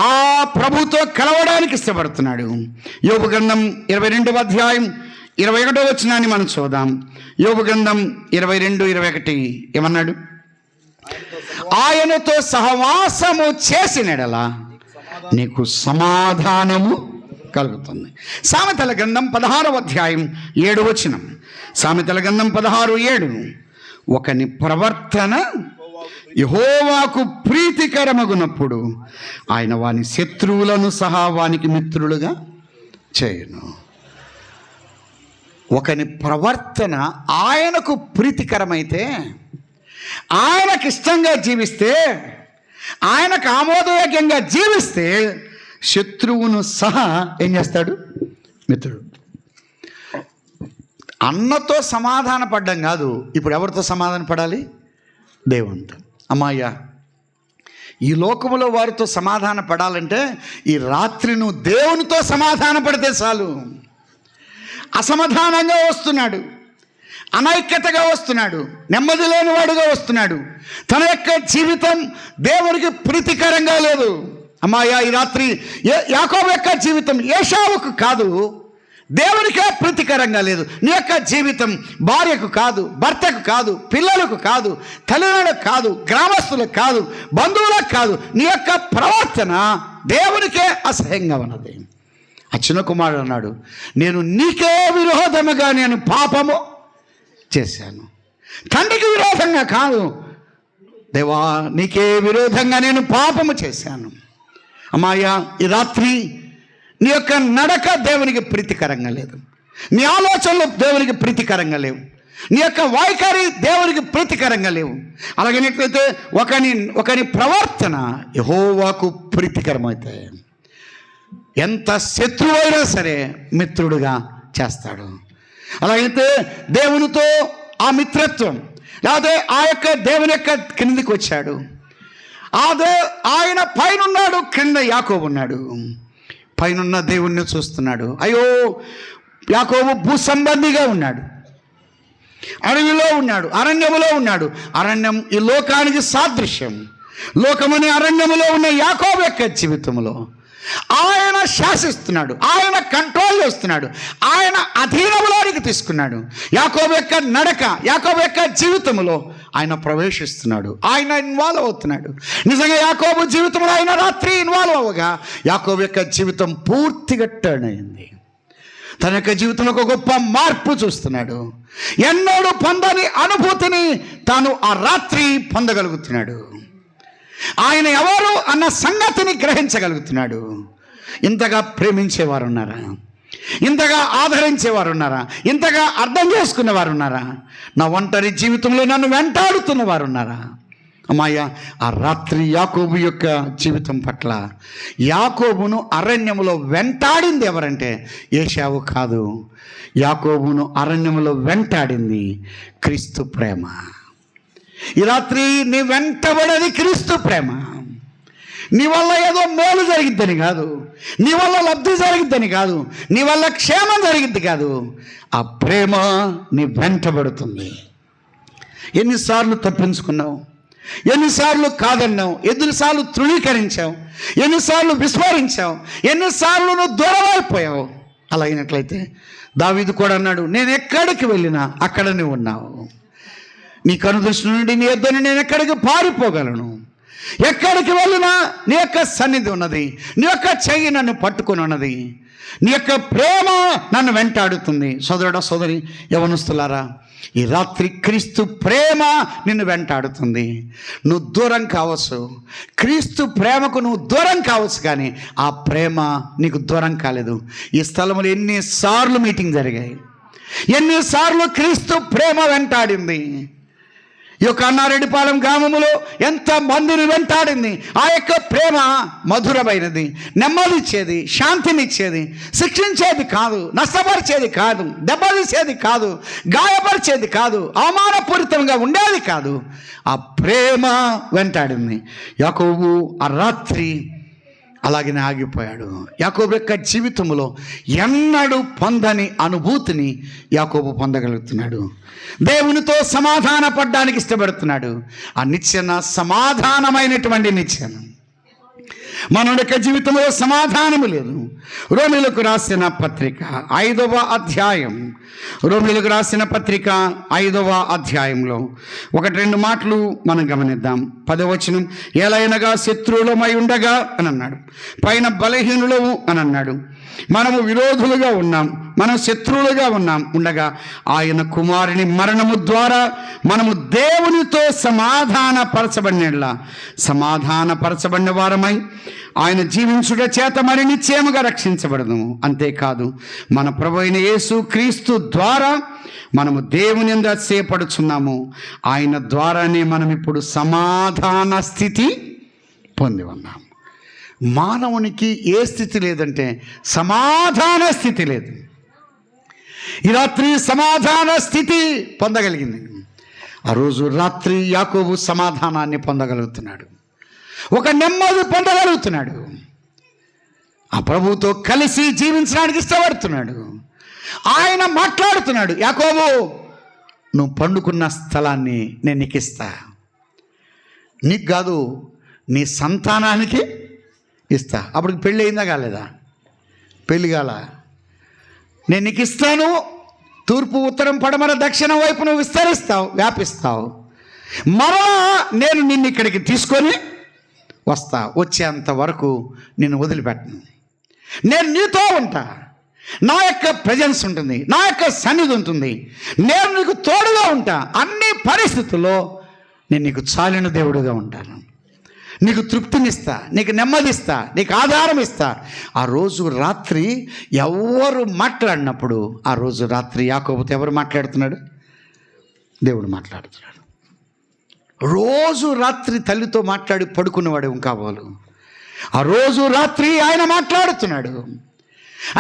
ఆ ప్రభుతో కలవడానికి ఇష్టపడుతున్నాడు. యోబు గ్రంథం 22వ అధ్యాయం 21వ వచనాన్ని మనం చూద్దాం. యోబు గ్రంథం 22:21 ఏమన్నాడు? ఆయనతో సహవాసము చేసినడలా నీకు సమాధానము కలుగుతుంది. సామెతల గ్రంథం 16వ అధ్యాయం 7వ వచనం. సామెతల గ్రంథం 16:7 ఒకని ప్రవర్తన యెహోవాకు ప్రీతికరమగునప్పుడు ఆయన వాని శత్రువులను సహా వానికి మిత్రులుగా చేయును. ఒకని ప్రవర్తన ఆయనకు ప్రీతికరమైతే, ఆయనకు ఇష్టంగా జీవిస్తే, ఆయనకు ఆమోదయోగ్యంగా జీవిస్తే శత్రువును సహా ఏం చేస్తాడు? మిత్రుడు. అన్నతో సమాధాన పడ్డం కాదు, ఇప్పుడు ఎవరితో సమాధాన పడాలి? దేవునితో. అమ్మాయ్యా, ఈ లోకములో వారితో సమాధాన పడాలంటే ఈ రాత్రి నువ్వు దేవునితో సమాధాన పడితే చాలు. అసమాధానంగా వస్తున్నాడు, అనైక్యతగా వస్తున్నాడు, నెమ్మది లేనివాడుగా వస్తున్నాడు, తన యొక్క జీవితం దేవునికి ప్రీతికరంగా లేదు. అమ్మాయ్యా, ఈ రాత్రి యాకోబు యొక్క జీవితం ఏశావుకు కాదు, దేవునికే ప్రీతికరంగా లేదు. నీ యొక్క జీవితం భార్యకు కాదు, భర్తకు కాదు, పిల్లలకు కాదు, తల్లిదండ్రులకు కాదు, గ్రామస్తులకు కాదు, బంధువులకు కాదు. నీ యొక్క ప్రవర్తన దేవునికే అసహ్యంగా ఉన్నది. ఆ చిన్న కుమారుడు అన్నాడు, నేను నీకే విరోధముగా నేను పాపము చేశాను. తండ్రికి విరోధంగా కాదు, దేవా నీకే విరోధంగా నేను పాపము చేశాను. అమ్మాయ్యా, ఈ రాత్రి నీ యొక్క నడక దేవునికి ప్రీతికరంగా లేదు, నీ ఆలోచనలు దేవునికి ప్రీతికరంగా లేవు, నీ యొక్క వైఖరి దేవునికి ప్రీతికరంగా లేవు. అలాగేనట్లయితే ఒకని ప్రవర్తన యెహోవాకు ప్రీతికరమవుతాయి. ఎంత శత్రువైనా సరే మిత్రుడుగా చేస్తాడు. అలాగైతే దేవునితో ఆ మిత్రత్వం, లేకపోతే ఆ యొక్క దేవుని యొక్క క్రిందికి వచ్చాడు. ఆయన పైన ఉన్నాడు, క్రింద యాకోబు ఉన్నాడు. పైనున్న దేవుణ్ణి చూస్తున్నాడు. అయ్యో, యాకోబు భూ సంబంధిగా ఉన్నాడు, అడవిలో ఉన్నాడు, అరణ్యములో ఉన్నాడు. అరణ్యం ఈ లోకానికి సాదృశ్యం. లోకమనే అరణ్యములో ఉన్న యాకోబు యొక్క జీవితంలో ఆయన శాసిస్తున్నాడు, ఆయన కంట్రోల్ చేస్తున్నాడు, ఆయన అధీనంలోనికి తీసుకున్నాడు. యాకోబు యొక్క నడక, యాకోబు యొక్క జీవితంలో ఆయన ప్రవేశిస్తున్నాడు, ఆయన ఇన్వాల్వ్ అవుతున్నాడు. నిజంగా యాకోబు జీవితంలో ఆయన రాత్రి ఇన్వాల్వ్ అవ్వగా యాకోబు యొక్క జీవితం పూర్తిగా టర్న్ అయింది. తన యొక్క జీవితంలో ఒక గొప్ప మార్పు చూస్తున్నాడు. ఎన్నడూ పొందని అనుభూతిని తాను ఆ రాత్రి పొందగలుగుతున్నాడు. ఆయన ఎవరు అన్న సంగతిని గ్రహించగలుగుతున్నాడు. ఇంతగా ప్రేమించేవారు ఉన్నారా? ఇంతగా ఆదరించేవారు ఉన్నారా? ఇంతగా అర్థం చేసుకునేవారు ఉన్నారా? నా ఒంటరి జీవితంలో నన్ను వెంటాడుతున్న వారు ఉన్నారా? అమ్మాయ, ఆ రాత్రి యాకోబు యొక్క జీవితం పట్ల యాకోబును అరణ్యములో వెంటాడింది ఎవరంటే ఏశావు కాదు. యాకోబును అరణ్యములో వెంటాడింది క్రీస్తు ప్రేమ. ఈ రాత్రి నీ వెంటబడేది క్రీస్తు ప్రేమ. నీ వల్ల ఏదో మేలు జరిగిద్దని కాదు, నీ వల్ల లబ్ధి జరిగిద్దని కాదు, నీ వల్ల క్షేమం జరిగిద్ది కాదు. ఆ ప్రేమ నీ వెంటబడుతుంది. ఎన్నిసార్లు తప్పించుకున్నావు, ఎన్నిసార్లు కాదన్నావు, ఎన్నిసార్లు తృణీకరించావు, ఎన్నిసార్లు విస్మరించావు, ఎన్నిసార్లు నువ్వు దూరం అయిపోయావు. అలా అయినట్లయితే దావీదు కూడా అన్నాడు, నేను ఎక్కడికి వెళ్ళినా అక్కడ నువ్వు ఉన్నావు. నీ కనుదృష్టి నుండి నీ యొద్దను నేను ఎక్కడికి పారిపోగలను? ఎక్కడికి వెళ్ళినా నీ యొక్క సన్నిధి ఉన్నది, నీ యొక్క చెయ్యి నన్ను పట్టుకొని ఉన్నది, నీ యొక్క ప్రేమ నన్ను వెంటాడుతుంది. సోదరుడా, సోదరి, యవనస్తులారా, ఈ రాత్రి క్రీస్తు ప్రేమ నిన్ను వెంటాడుతుంది. నువ్వు దూరం కావచ్చు, క్రీస్తు ప్రేమకు నువ్వు దూరం కావచ్చు, కానీ ఆ ప్రేమ నీకు దూరం కాలేదు. ఈ స్థలంలో ఎన్నిసార్లు మీటింగ్ జరిగాయి, ఎన్నిసార్లు క్రీస్తు ప్రేమ వెంటాడింది. ఈ యొక్క అన్నారెడ్డిపాలెం గ్రామంలో ఎంత మందిని వెంటాడింది. ఆ యొక్క ప్రేమ మధురమైనది, నెమ్మదిచ్చేది, శాంతినిచ్చేది, శిక్షించేది కాదు, నష్టపరిచేది కాదు, దెబ్బతీసేది కాదు, గాయపరిచేది కాదు, అవమానపూరితంగా ఉండేది కాదు. ఆ ప్రేమ వెంటాడింది. యాకోబు ఆ రాత్రి అలాగనే ఆగిపోయాడు. యాకోబు యొక్క జీవితంలో ఎన్నడూ పొందని అనుభూతిని యాకోబు పొందగలుగుతున్నాడు. దేవునితో సమాధాన పడడానికి ఇష్టపడుతున్నాడు. ఆ నిచ్చెన సమాధానమైనటువంటి నిచ్చెన. మన యొక్క జీవితంలో సమాధానము లేదు. రోమీయులకు రాసిన పత్రిక 5వ అధ్యాయం, రోమీయులకు రాసిన పత్రిక 5వ అధ్యాయంలో 1-2 మాటలు మనం గమనిద్దాం. 10వ వచనం, ఎలయనగా శత్రువులమై ఉండగా అని అన్నాడు, పైన బలహీనులము అని అన్నాడు. మనము విరోధులుగా ఉన్నాం, మనం శత్రువులుగా ఉండగా ఆయన కుమారుని మరణము ద్వారా మనము దేవునితో సమాధానపరచబడిన వారమై ఆయన జీవించుట చేత మరి నిశ్చయముగా రక్షించబడదు. అంతేకాదు, మన ప్రభు అయిన యేసు క్రీస్తు ద్వారా మనము దేవుని యందు అతిశయపడుచున్నాము. ఆయన ద్వారానే మనం ఇప్పుడు సమాధాన స్థితి పొంది ఉన్నాము. మానవునికి ఏ స్థితి లేదంటే సమాధాన స్థితి లేదు. ఈ రాత్రి సమాధాన స్థితి పొందగలిగింది. ఆ రోజు రాత్రి యాకోబు సమాధానాన్ని పొందగలుగుతున్నాడు, ఒక నెమ్మది పొందగలుగుతున్నాడు, ఆ ప్రభువుతో కలిసి జీవించడానికి ఇష్టపడుతున్నాడు. ఆయన మాట్లాడుతున్నాడు, యాకోబు నువ్వు పండుకున్న స్థలాన్ని నేను నీకు ఇస్తా, నీకు కాదు నీ సంతానానికి ఇస్తా. అప్పటికి పెళ్ళి అయిందా కాలేదా? పెళ్ళి కాల. నేను నీకు ఇస్తాను, తూర్పు ఉత్తరం పడమర దక్షిణం వైపు నువ్వు విస్తరిస్తావు, వ్యాపిస్తావు. మరలా నేను నిన్ను ఇక్కడికి తీసుకొని వస్తా, వచ్చేంత వరకు నిన్ను వదిలిపెట్టను. నేను నీతో ఉంటా, నా యొక్క ప్రజెన్స్ ఉంటుంది, నా యొక్క సన్నిధి ఉంటుంది, నేను నీకు తోడుగా ఉంటా. అన్ని పరిస్థితుల్లో నేను నీకు చాలిన దేవుడుగా ఉంటాను. నీకు తృప్తినిస్తా, నీకు నెమ్మదిస్తా, నీకు ఆధారం ఇస్తా. ఆ రోజు రాత్రి ఎవరు మాట్లాడినప్పుడు, ఆ రోజు రాత్రి యాకోబుతో ఎవరు మాట్లాడుతున్నాడు? దేవుడు మాట్లాడుతున్నాడు. రోజు రాత్రి తల్లితో మాట్లాడి పడుకున్నవాడు కాబోలు. ఆ రోజు రాత్రి ఆయన మాట్లాడుతున్నాడు.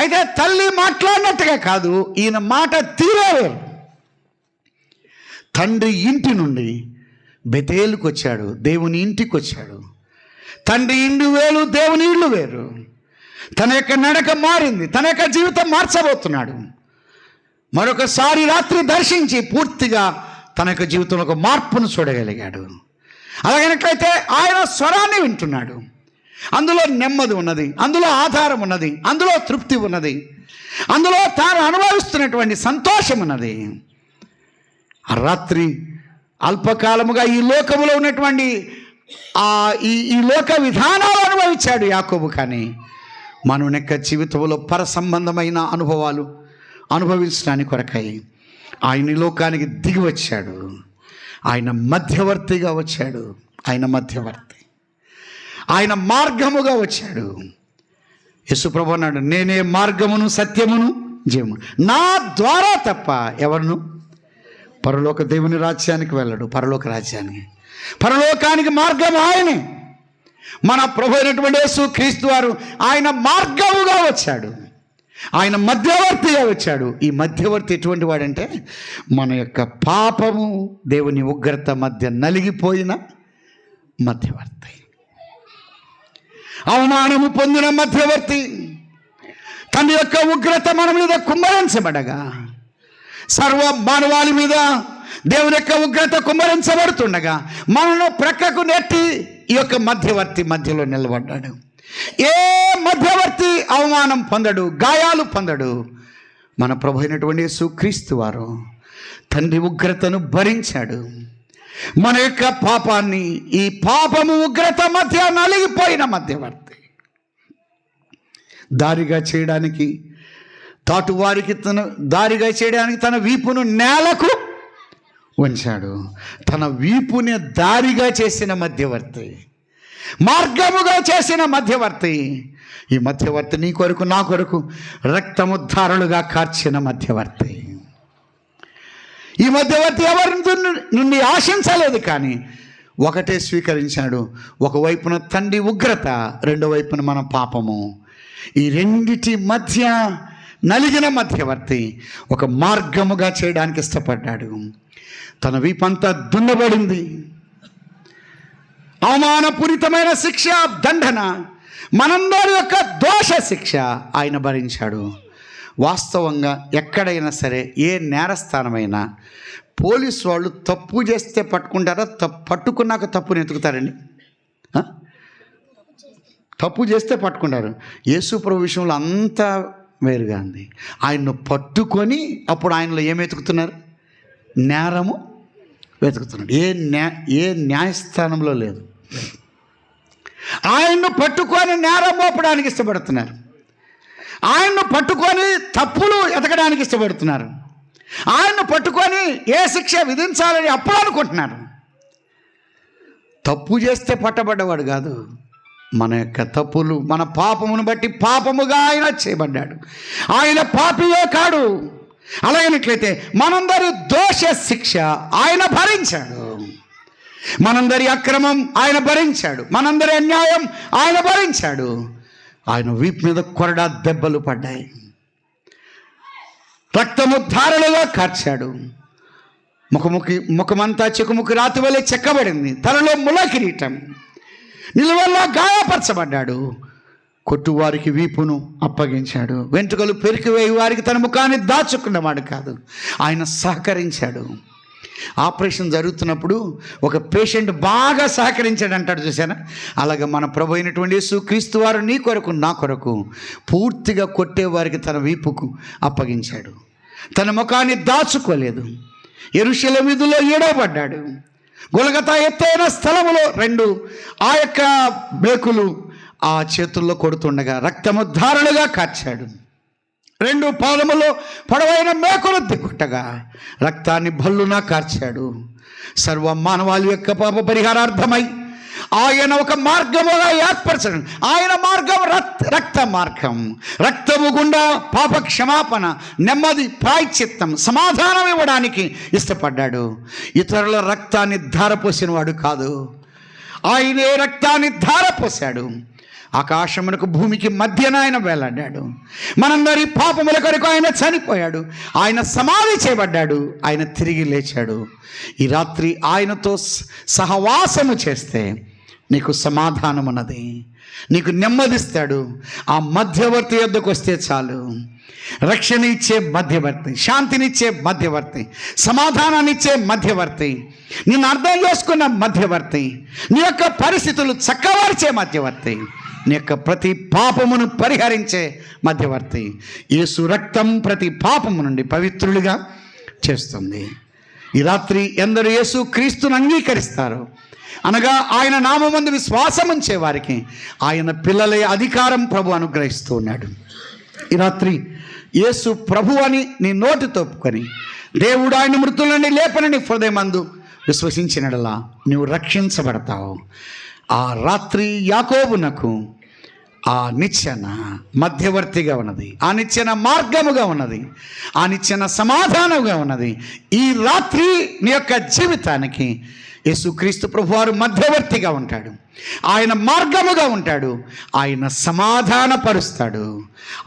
అయితే తల్లి మాట్లాడినట్టుగా కాదు, ఈయన మాట తీరేవారు. తండ్రి ఇంటి నుండి బెతేలుకు వచ్చాడు, దేవుని ఇంటికి వచ్చాడు. తండ్రి ఇల్లు వేరు, దేవుని ఇల్లు వేరు. తన యొక్క నడక మారింది, తన యొక్క జీవితం మార్చబోతున్నాడు. మరొకసారి రాత్రి దర్శించి పూర్తిగా తన యొక్క జీవితంలో ఒక మార్పును చూడగలిగాడు. అలాగనట్లయితే ఆయన స్వరాన్ని వింటున్నాడు. అందులో నెమ్మది ఉన్నది, అందులో ఆధారం ఉన్నది, అందులో తృప్తి ఉన్నది, అందులో తాను అనుభవిస్తున్నటువంటి సంతోషం ఉన్నది. ఆ రాత్రి అల్పకాలముగా ఈ లోకములో ఉన్నటువంటి ఈ లోక విధానాలు అనుభవించాడు యాకోబు. కానీ మన యొక్క జీవితంలో పర సంబంధమైన అనుభవాలు అనుభవించడానికి కొరకై ఆయన ఈ లోకానికి దిగి వచ్చాడు. ఆయన మధ్యవర్తిగా వచ్చాడు. ఆయన మధ్యవర్తి, ఆయన మార్గముగా వచ్చాడు. యేసుప్రభు అన్నాడు, నేనే మార్గమును సత్యమును జీవమును, నా ద్వారా తప్ప ఎవరును పరలోక దేవుని రాజ్యానికి వెళ్ళడు. పరలోక రాజ్యానికి, పరలోకానికి మార్గం ఆయనే. మన ప్రభు అయినటువంటి యేసు క్రీస్తు వారు ఆయన మార్గముగా వచ్చాడు, ఆయన మధ్యవర్తిగా వచ్చాడు. ఈ మధ్యవర్తి ఎటువంటి వాడంటే మన యొక్క పాపము దేవుని ఉగ్రత మధ్య నలిగిపోయిన మధ్యవర్తి, అవమానము పొందిన మధ్యవర్తి. తన యొక్క ఉగ్రత మన మీద కుమ్మరించబడగా, సర్వ మానవాళి మీద దేవుని యొక్క ఉగ్రత కుమ్మరించబడుతుండగా మనను ప్రక్కకు నెట్టి ఈ యొక్క మధ్యవర్తి మధ్యలో నిలబడ్డాడు. ఏ మధ్యవర్తి అవమానం పొందడు, గాయాలు పొందడు. మన ప్రభు అయినటువంటి యేసుక్రీస్తు వారు తండ్రి ఉగ్రతను భరించాడు. మన యొక్క పాపాన్ని, ఈ పాపము ఉగ్రత మధ్య నలిగిపోయిన మధ్యవర్తి దారిగా చేయడానికి, తాటువారికి దారిగా చేయడానికి తన వీపును నేలకు ఉంచాడు. తన వీపుని దారిగా చేసిన మధ్యవర్తి, మార్గముగా చేసిన మధ్యవర్తి. ఈ మధ్యవర్తి నీ కొరకు నా కొరకు రక్తము ధారలుగా కార్చిన మధ్యవర్తి. ఈ మధ్యవర్తి ఎవరి నుండి ఆశించలేదు, కానీ ఒకటే స్వీకరించాడు. ఒకవైపున తండ్రి ఉగ్రత, రెండో వైపున మన పాపము. ఈ రెండిటి మధ్య నలిగిన మధ్యవర్తి ఒక మార్గముగా చేయడానికి ఇష్టపడ్డాడు. తన వీపంతా దున్నబడింది, అవమానపూరితమైన శిక్ష, దండన, మనందరి యొక్క దోష శిక్ష ఆయన భరించాడు. వాస్తవంగా ఎక్కడైనా సరే, ఏ నేరస్థానమైనా పోలీసు వాళ్ళు తప్పు చేస్తే పట్టుకుంటారా, పట్టుకున్నాక తప్పుని ఎతుకుతారండి? తప్పు చేస్తే పట్టుకుంటారు. యేసు ప్రభు విషయంలో అంతా వేరుగా ఉంది. ఆయన్ను పట్టుకొని అప్పుడు ఆయనలో ఏం వెతుకుతున్నారు? నేరము వెతుకుతున్నాడు. ఏ న్యాయస్థానంలో లేదు. ఆయన్ను పట్టుకొని నేరం మోపడానికి ఇష్టపడుతున్నారు. ఆయన్ను పట్టుకొని తప్పులు ఎతకడానికి ఇష్టపడుతున్నారు. ఆయన్ను పట్టుకొని ఏ శిక్ష విధించాలని అప్పుడు అనుకుంటున్నారు. తప్పు చేస్తే పట్టబడ్డవాడు కాదు. మన యొక్క తప్పులు, మన పాపమును బట్టి పాపముగా ఆయన చేయబడ్డాడు. ఆయన పాపియే కాడు. అలాగనట్లయితే మనందరి దోష శిక్ష ఆయన భరించాడు. మనందరి అక్రమం ఆయన భరించాడు. మనందరి అన్యాయం ఆయన భరించాడు. ఆయన వీపు మీద కొరడా దెబ్బలు పడ్డాయి, రక్తము ధారలుగా కార్చాడు. ముఖమంతా చెకుముకి రాతి వలె చెక్కబడింది. తనలో ముల కిరీటం, నిలువల్లో గాయపరచబడ్డాడు. కొట్టువారికి వీపును అప్పగించాడు. వెంట్రుకలు పెరికివేయి వారికి తన ముఖాన్ని దాచుకున్నవాడు కాదు. ఆయన సహకరించాడు. ఆపరేషన్ జరుగుతున్నప్పుడు ఒక పేషెంట్ బాగా సహకరించాడు అంటాడు చూసారా, అలాగే మన ప్రభు అయినటువంటి యేసు క్రీస్తు వారు నీ కొరకు నా కొరకు పూర్తిగా కొట్టేవారికి తన వీపుకు అప్పగించాడు. తన ముఖాన్ని దాచుకోలేదు. యెరూషలేము వీధుల్లో ఏడవబడ్డాడు. గొలగతా ఎత్తైన స్థలములో 2 ఆ యొక్క మేకులు ఆ చేతుల్లో కొడుతుండగా రక్తము ధారలుగా కార్చాడు. 2 పాదములో పొడవైన మేకులు దిగుట్టగా రక్తాన్ని భల్లున కార్చాడు. సర్వ మానవాళి యొక్క పాప పరిహారార్థమై ఆయన ఒక మార్గముగా ఏర్పరచడం. ఆయన మార్గం రక్త మార్గం. రక్తము గుండా పాప క్షమాపణ, నెమ్మది, ప్రాయశ్చిత్తం, సమాధానం ఇవ్వడానికి ఇష్టపడ్డాడు. ఇతరుల రక్తాన్ని ధారపోసిన వాడు కాదు, ఆయనే రక్తాన్ని ధారపోశాడు. ఆకాశమునకు భూమికి మధ్యన ఆయన వేలాడాడు. మనందరి పాపముల కొరకు ఆయన చనిపోయాడు. ఆయన సమాధి చేయబడ్డాడు. ఆయన తిరిగి లేచాడు. ఈ రాత్రి ఆయనతో సహవాసము చేస్తే నీకు సమాధానం ఉన్నది, నీకు నెమ్మదిస్తాడు. ఆ మధ్యవర్తి యొద్దకు వస్తే చాలు. రక్షణ ఇచ్చే మధ్యవర్తి, శాంతినిచ్చే మధ్యవర్తి, సమాధానాన్నిచ్చే మధ్యవర్తి, నిన్ను అర్థం చేసుకున్న మధ్యవర్తి, నీ యొక్క పరిస్థితులు చక్కవార్చే మధ్యవర్తి, నీ యొక్క ప్రతి పాపమును పరిహరించే మధ్యవర్తి. యేసు రక్తం ప్రతి పాపము నుండి పవిత్రులుగా చేస్తుంది. ఈ రాత్రి ఎందరు యేసు క్రీస్తును అంగీకరిస్తారు, అనగా ఆయన నామమందు విశ్వాసం ఉంచే వారికి ఆయన పిల్లలే అధికారం ప్రభు అనుగ్రహిస్తూ ఉన్నాడు. ఈ రాత్రి యేసు ప్రభు అని నీ నోటితో ఒప్పుకొని దేవుడు ఆయన మృతుల నుండి లేపనని హృదయమందు విశ్వసించినడలా నువ్వు రక్షించబడతావు. ఆ రాత్రి యాకోబునకు ఆ నిచ్చెన మధ్యవర్తిగా ఉన్నది, ఆ నిచ్చెన మార్గముగా ఉన్నది, ఆ నిచ్చెన సమాధానముగా ఉన్నది. ఈ రాత్రి నీ యొక్క జీవితానికి యేసుక్రీస్తు ప్రభువారు మధ్యవర్తిగా ఉంటాడు. ఆయన మార్గముగా ఉంటాడు. ఆయన సమాధానపరుస్తాడు.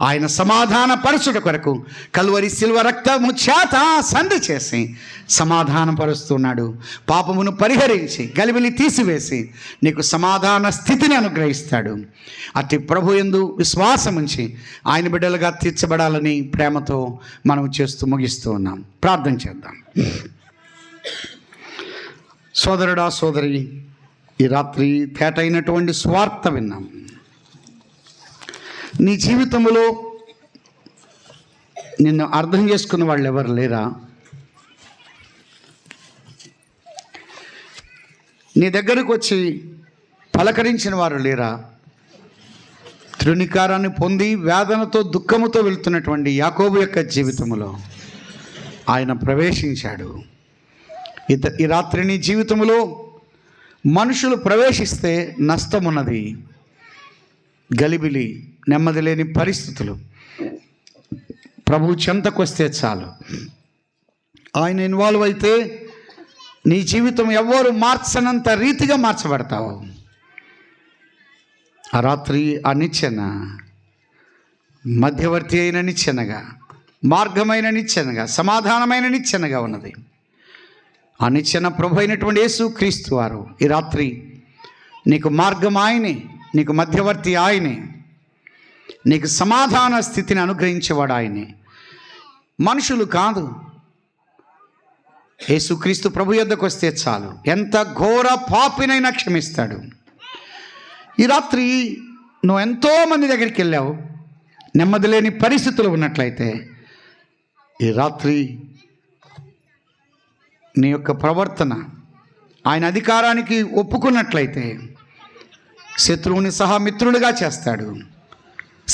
ఆయన సమాధానపరచుట కొరకు కల్వరి శిల్వ రక్తము చేత సంధి చేసి సమాధానపరుస్తున్నాడు. పాపమును పరిహరించి గలిబిలి తీసివేసి నీకు సమాధాన స్థితిని అనుగ్రహిస్తాడు. అట్టి ప్రభు యందు విశ్వాసం ఉంచి ఆయన బిడ్డలుగా తీర్చబడాలని ప్రేమతో మనం చేస్తూ ముగిస్తూ ఉన్నాం. ప్రార్థన చేద్దాం. సోదరుడా, సోదరి, ఈ రాత్రి తేటైనటువంటి స్వార్థ విన్నాం. నీ జీవితంలో నిన్ను అర్థం చేసుకున్న వాళ్ళు ఎవరు లేరా? నీ దగ్గరకు వచ్చి పలకరించిన వారు లేరా? తృణీకారాన్ని పొంది వేదనతో దుఃఖముతో వెళ్తున్నటువంటి యాకోబు యొక్క జీవితంలో ఆయన ప్రవేశించాడు. ఈ రాత్రి నీ జీవితంలో మనుషులు ప్రవేశిస్తే నష్టమున్నది, గలిబిలి, నెమ్మది లేని పరిస్థితులు. ప్రభు చెంతకు వస్తే చాలు. ఆయన ఇన్వాల్వ్ అయితే నీ జీవితం ఎవ్వరు మార్చనంత రీతిగా మార్చబడతావు. ఆ రాత్రి ఆ నిచ్చెన మధ్యవర్తి అయిన నిచ్చెనగా, మార్గమైన నిచ్చెనగా, సమాధానమైన నిచ్చెనగా ఉన్నది. ఆ నిచ్చెన ప్రభు అయినటువంటి యేసు క్రీస్తు వారు ఈ రాత్రి నీకు మార్గం ఆయనే, నీకు మధ్యవర్తి ఆయనే, నీకు సమాధాన స్థితిని అనుగ్రహించేవాడు ఆయనే, మనుషులు కాదు. యేసుక్రీస్తు ప్రభు యొద్దకు వస్తే చాలు, ఎంత ఘోర పాపినైనా క్షమిస్తాడు. ఈ రాత్రి నువ్వు ఎంతోమంది దగ్గరికి వెళ్ళావు, నెమ్మది లేని పరిస్థితులు ఉన్నట్లయితే ఈ రాత్రి నీ యొక్క ప్రవర్తన ఆయన అధికారానికి ఒప్పుకున్నట్లయితే శత్రువుని సహా మిత్రులుగా చేస్తాడు,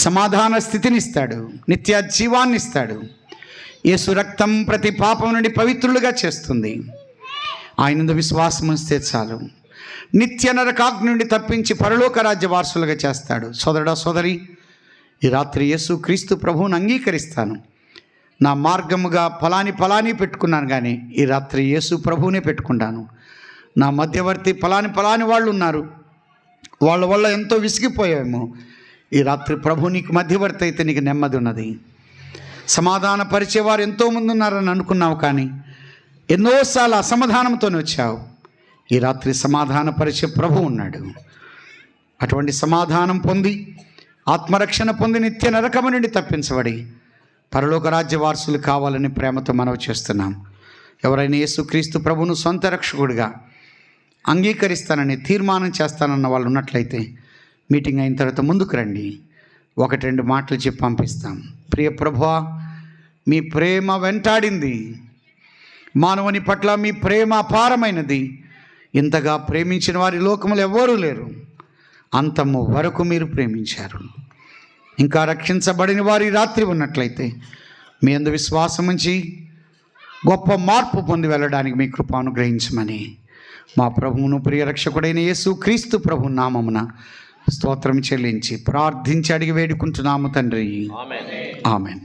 సమాధాన స్థితిని ఇస్తాడు, నిత్య జీవాన్ని ఇస్తాడు. యేసు రక్తం ప్రతి పాపం నుండి పవిత్రులుగా చేస్తుంది. ఆయన విశ్వాసం ఉంచితే చాలు, నిత్య నరకాగ్ని నుండి తప్పించి పరలోక రాజ్య వారసులుగా చేస్తాడు. సోదరుడా, సోదరి, ఈ రాత్రి యేసు క్రీస్తు ప్రభువుని అంగీకరిస్తాను, నా మార్గముగా ఫలాని పెట్టుకున్నాను, కానీ ఈ రాత్రి యేసు ప్రభువునే పెట్టుకుంటాను. నా మధ్యవర్తి ఫలాని వాళ్ళు ఉన్నారు, వాళ్ళ వల్ల ఎంతో విసిగిపోయామో, ఈ రాత్రి ప్రభు నీకు మధ్యవర్తి అయితే నీకు నెమ్మది ఉన్నది. సమాధాన పరిచేవారు ఎంతోమంది ఉన్నారని అనుకున్నావు, కానీ ఎన్నోసార్లు అసమాధానంతోనే వచ్చావు. ఈ రాత్రి సమాధాన పరిచే ప్రభు ఉన్నాడు. అటువంటి సమాధానం పొంది ఆత్మరక్షణ పొంది నిత్య నరకము నుండి తప్పించబడి పరలోక రాజ్య వారసులు కావాలని ప్రేమతో మనవి చేస్తున్నాం. ఎవరైనా యేసుక్రీస్తు ప్రభువును సొంత రక్షకుడిగా అంగీకరిస్తానని తీర్మానం చేస్తానన్న వాళ్ళు ఉన్నట్లయితే మీటింగ్ అయిన తర్వాత ముందుకు రండి. 1-2 మాటలు చెప్పి పంపిస్తాం. ప్రియ ప్రభువా, మీ ప్రేమ వెంటాడింది, మానవుని పట్ల మీ ప్రేమ అపారమైనది. ఇంతగా ప్రేమించిన వారి లోకములు ఎవ్వరూ లేరు. అంతము వరకు మీరు ప్రేమించారు. ఇంకా రక్షించబడిన వారి రాత్రి ఉన్నట్లయితే మీ యందు విశ్వాసం ఉంచి గొప్ప మార్పు పొంది వెళ్ళడానికి మీ కృప అనుగ్రహించమని మా ప్రభువును ప్రియరక్షకుడైన యేసు క్రీస్తు ప్రభు నామమున స్తోత్రం చెల్లించి ప్రార్థించి అడిగి వేడుకుంటున్నాము తండ్రి. ఆమేన్.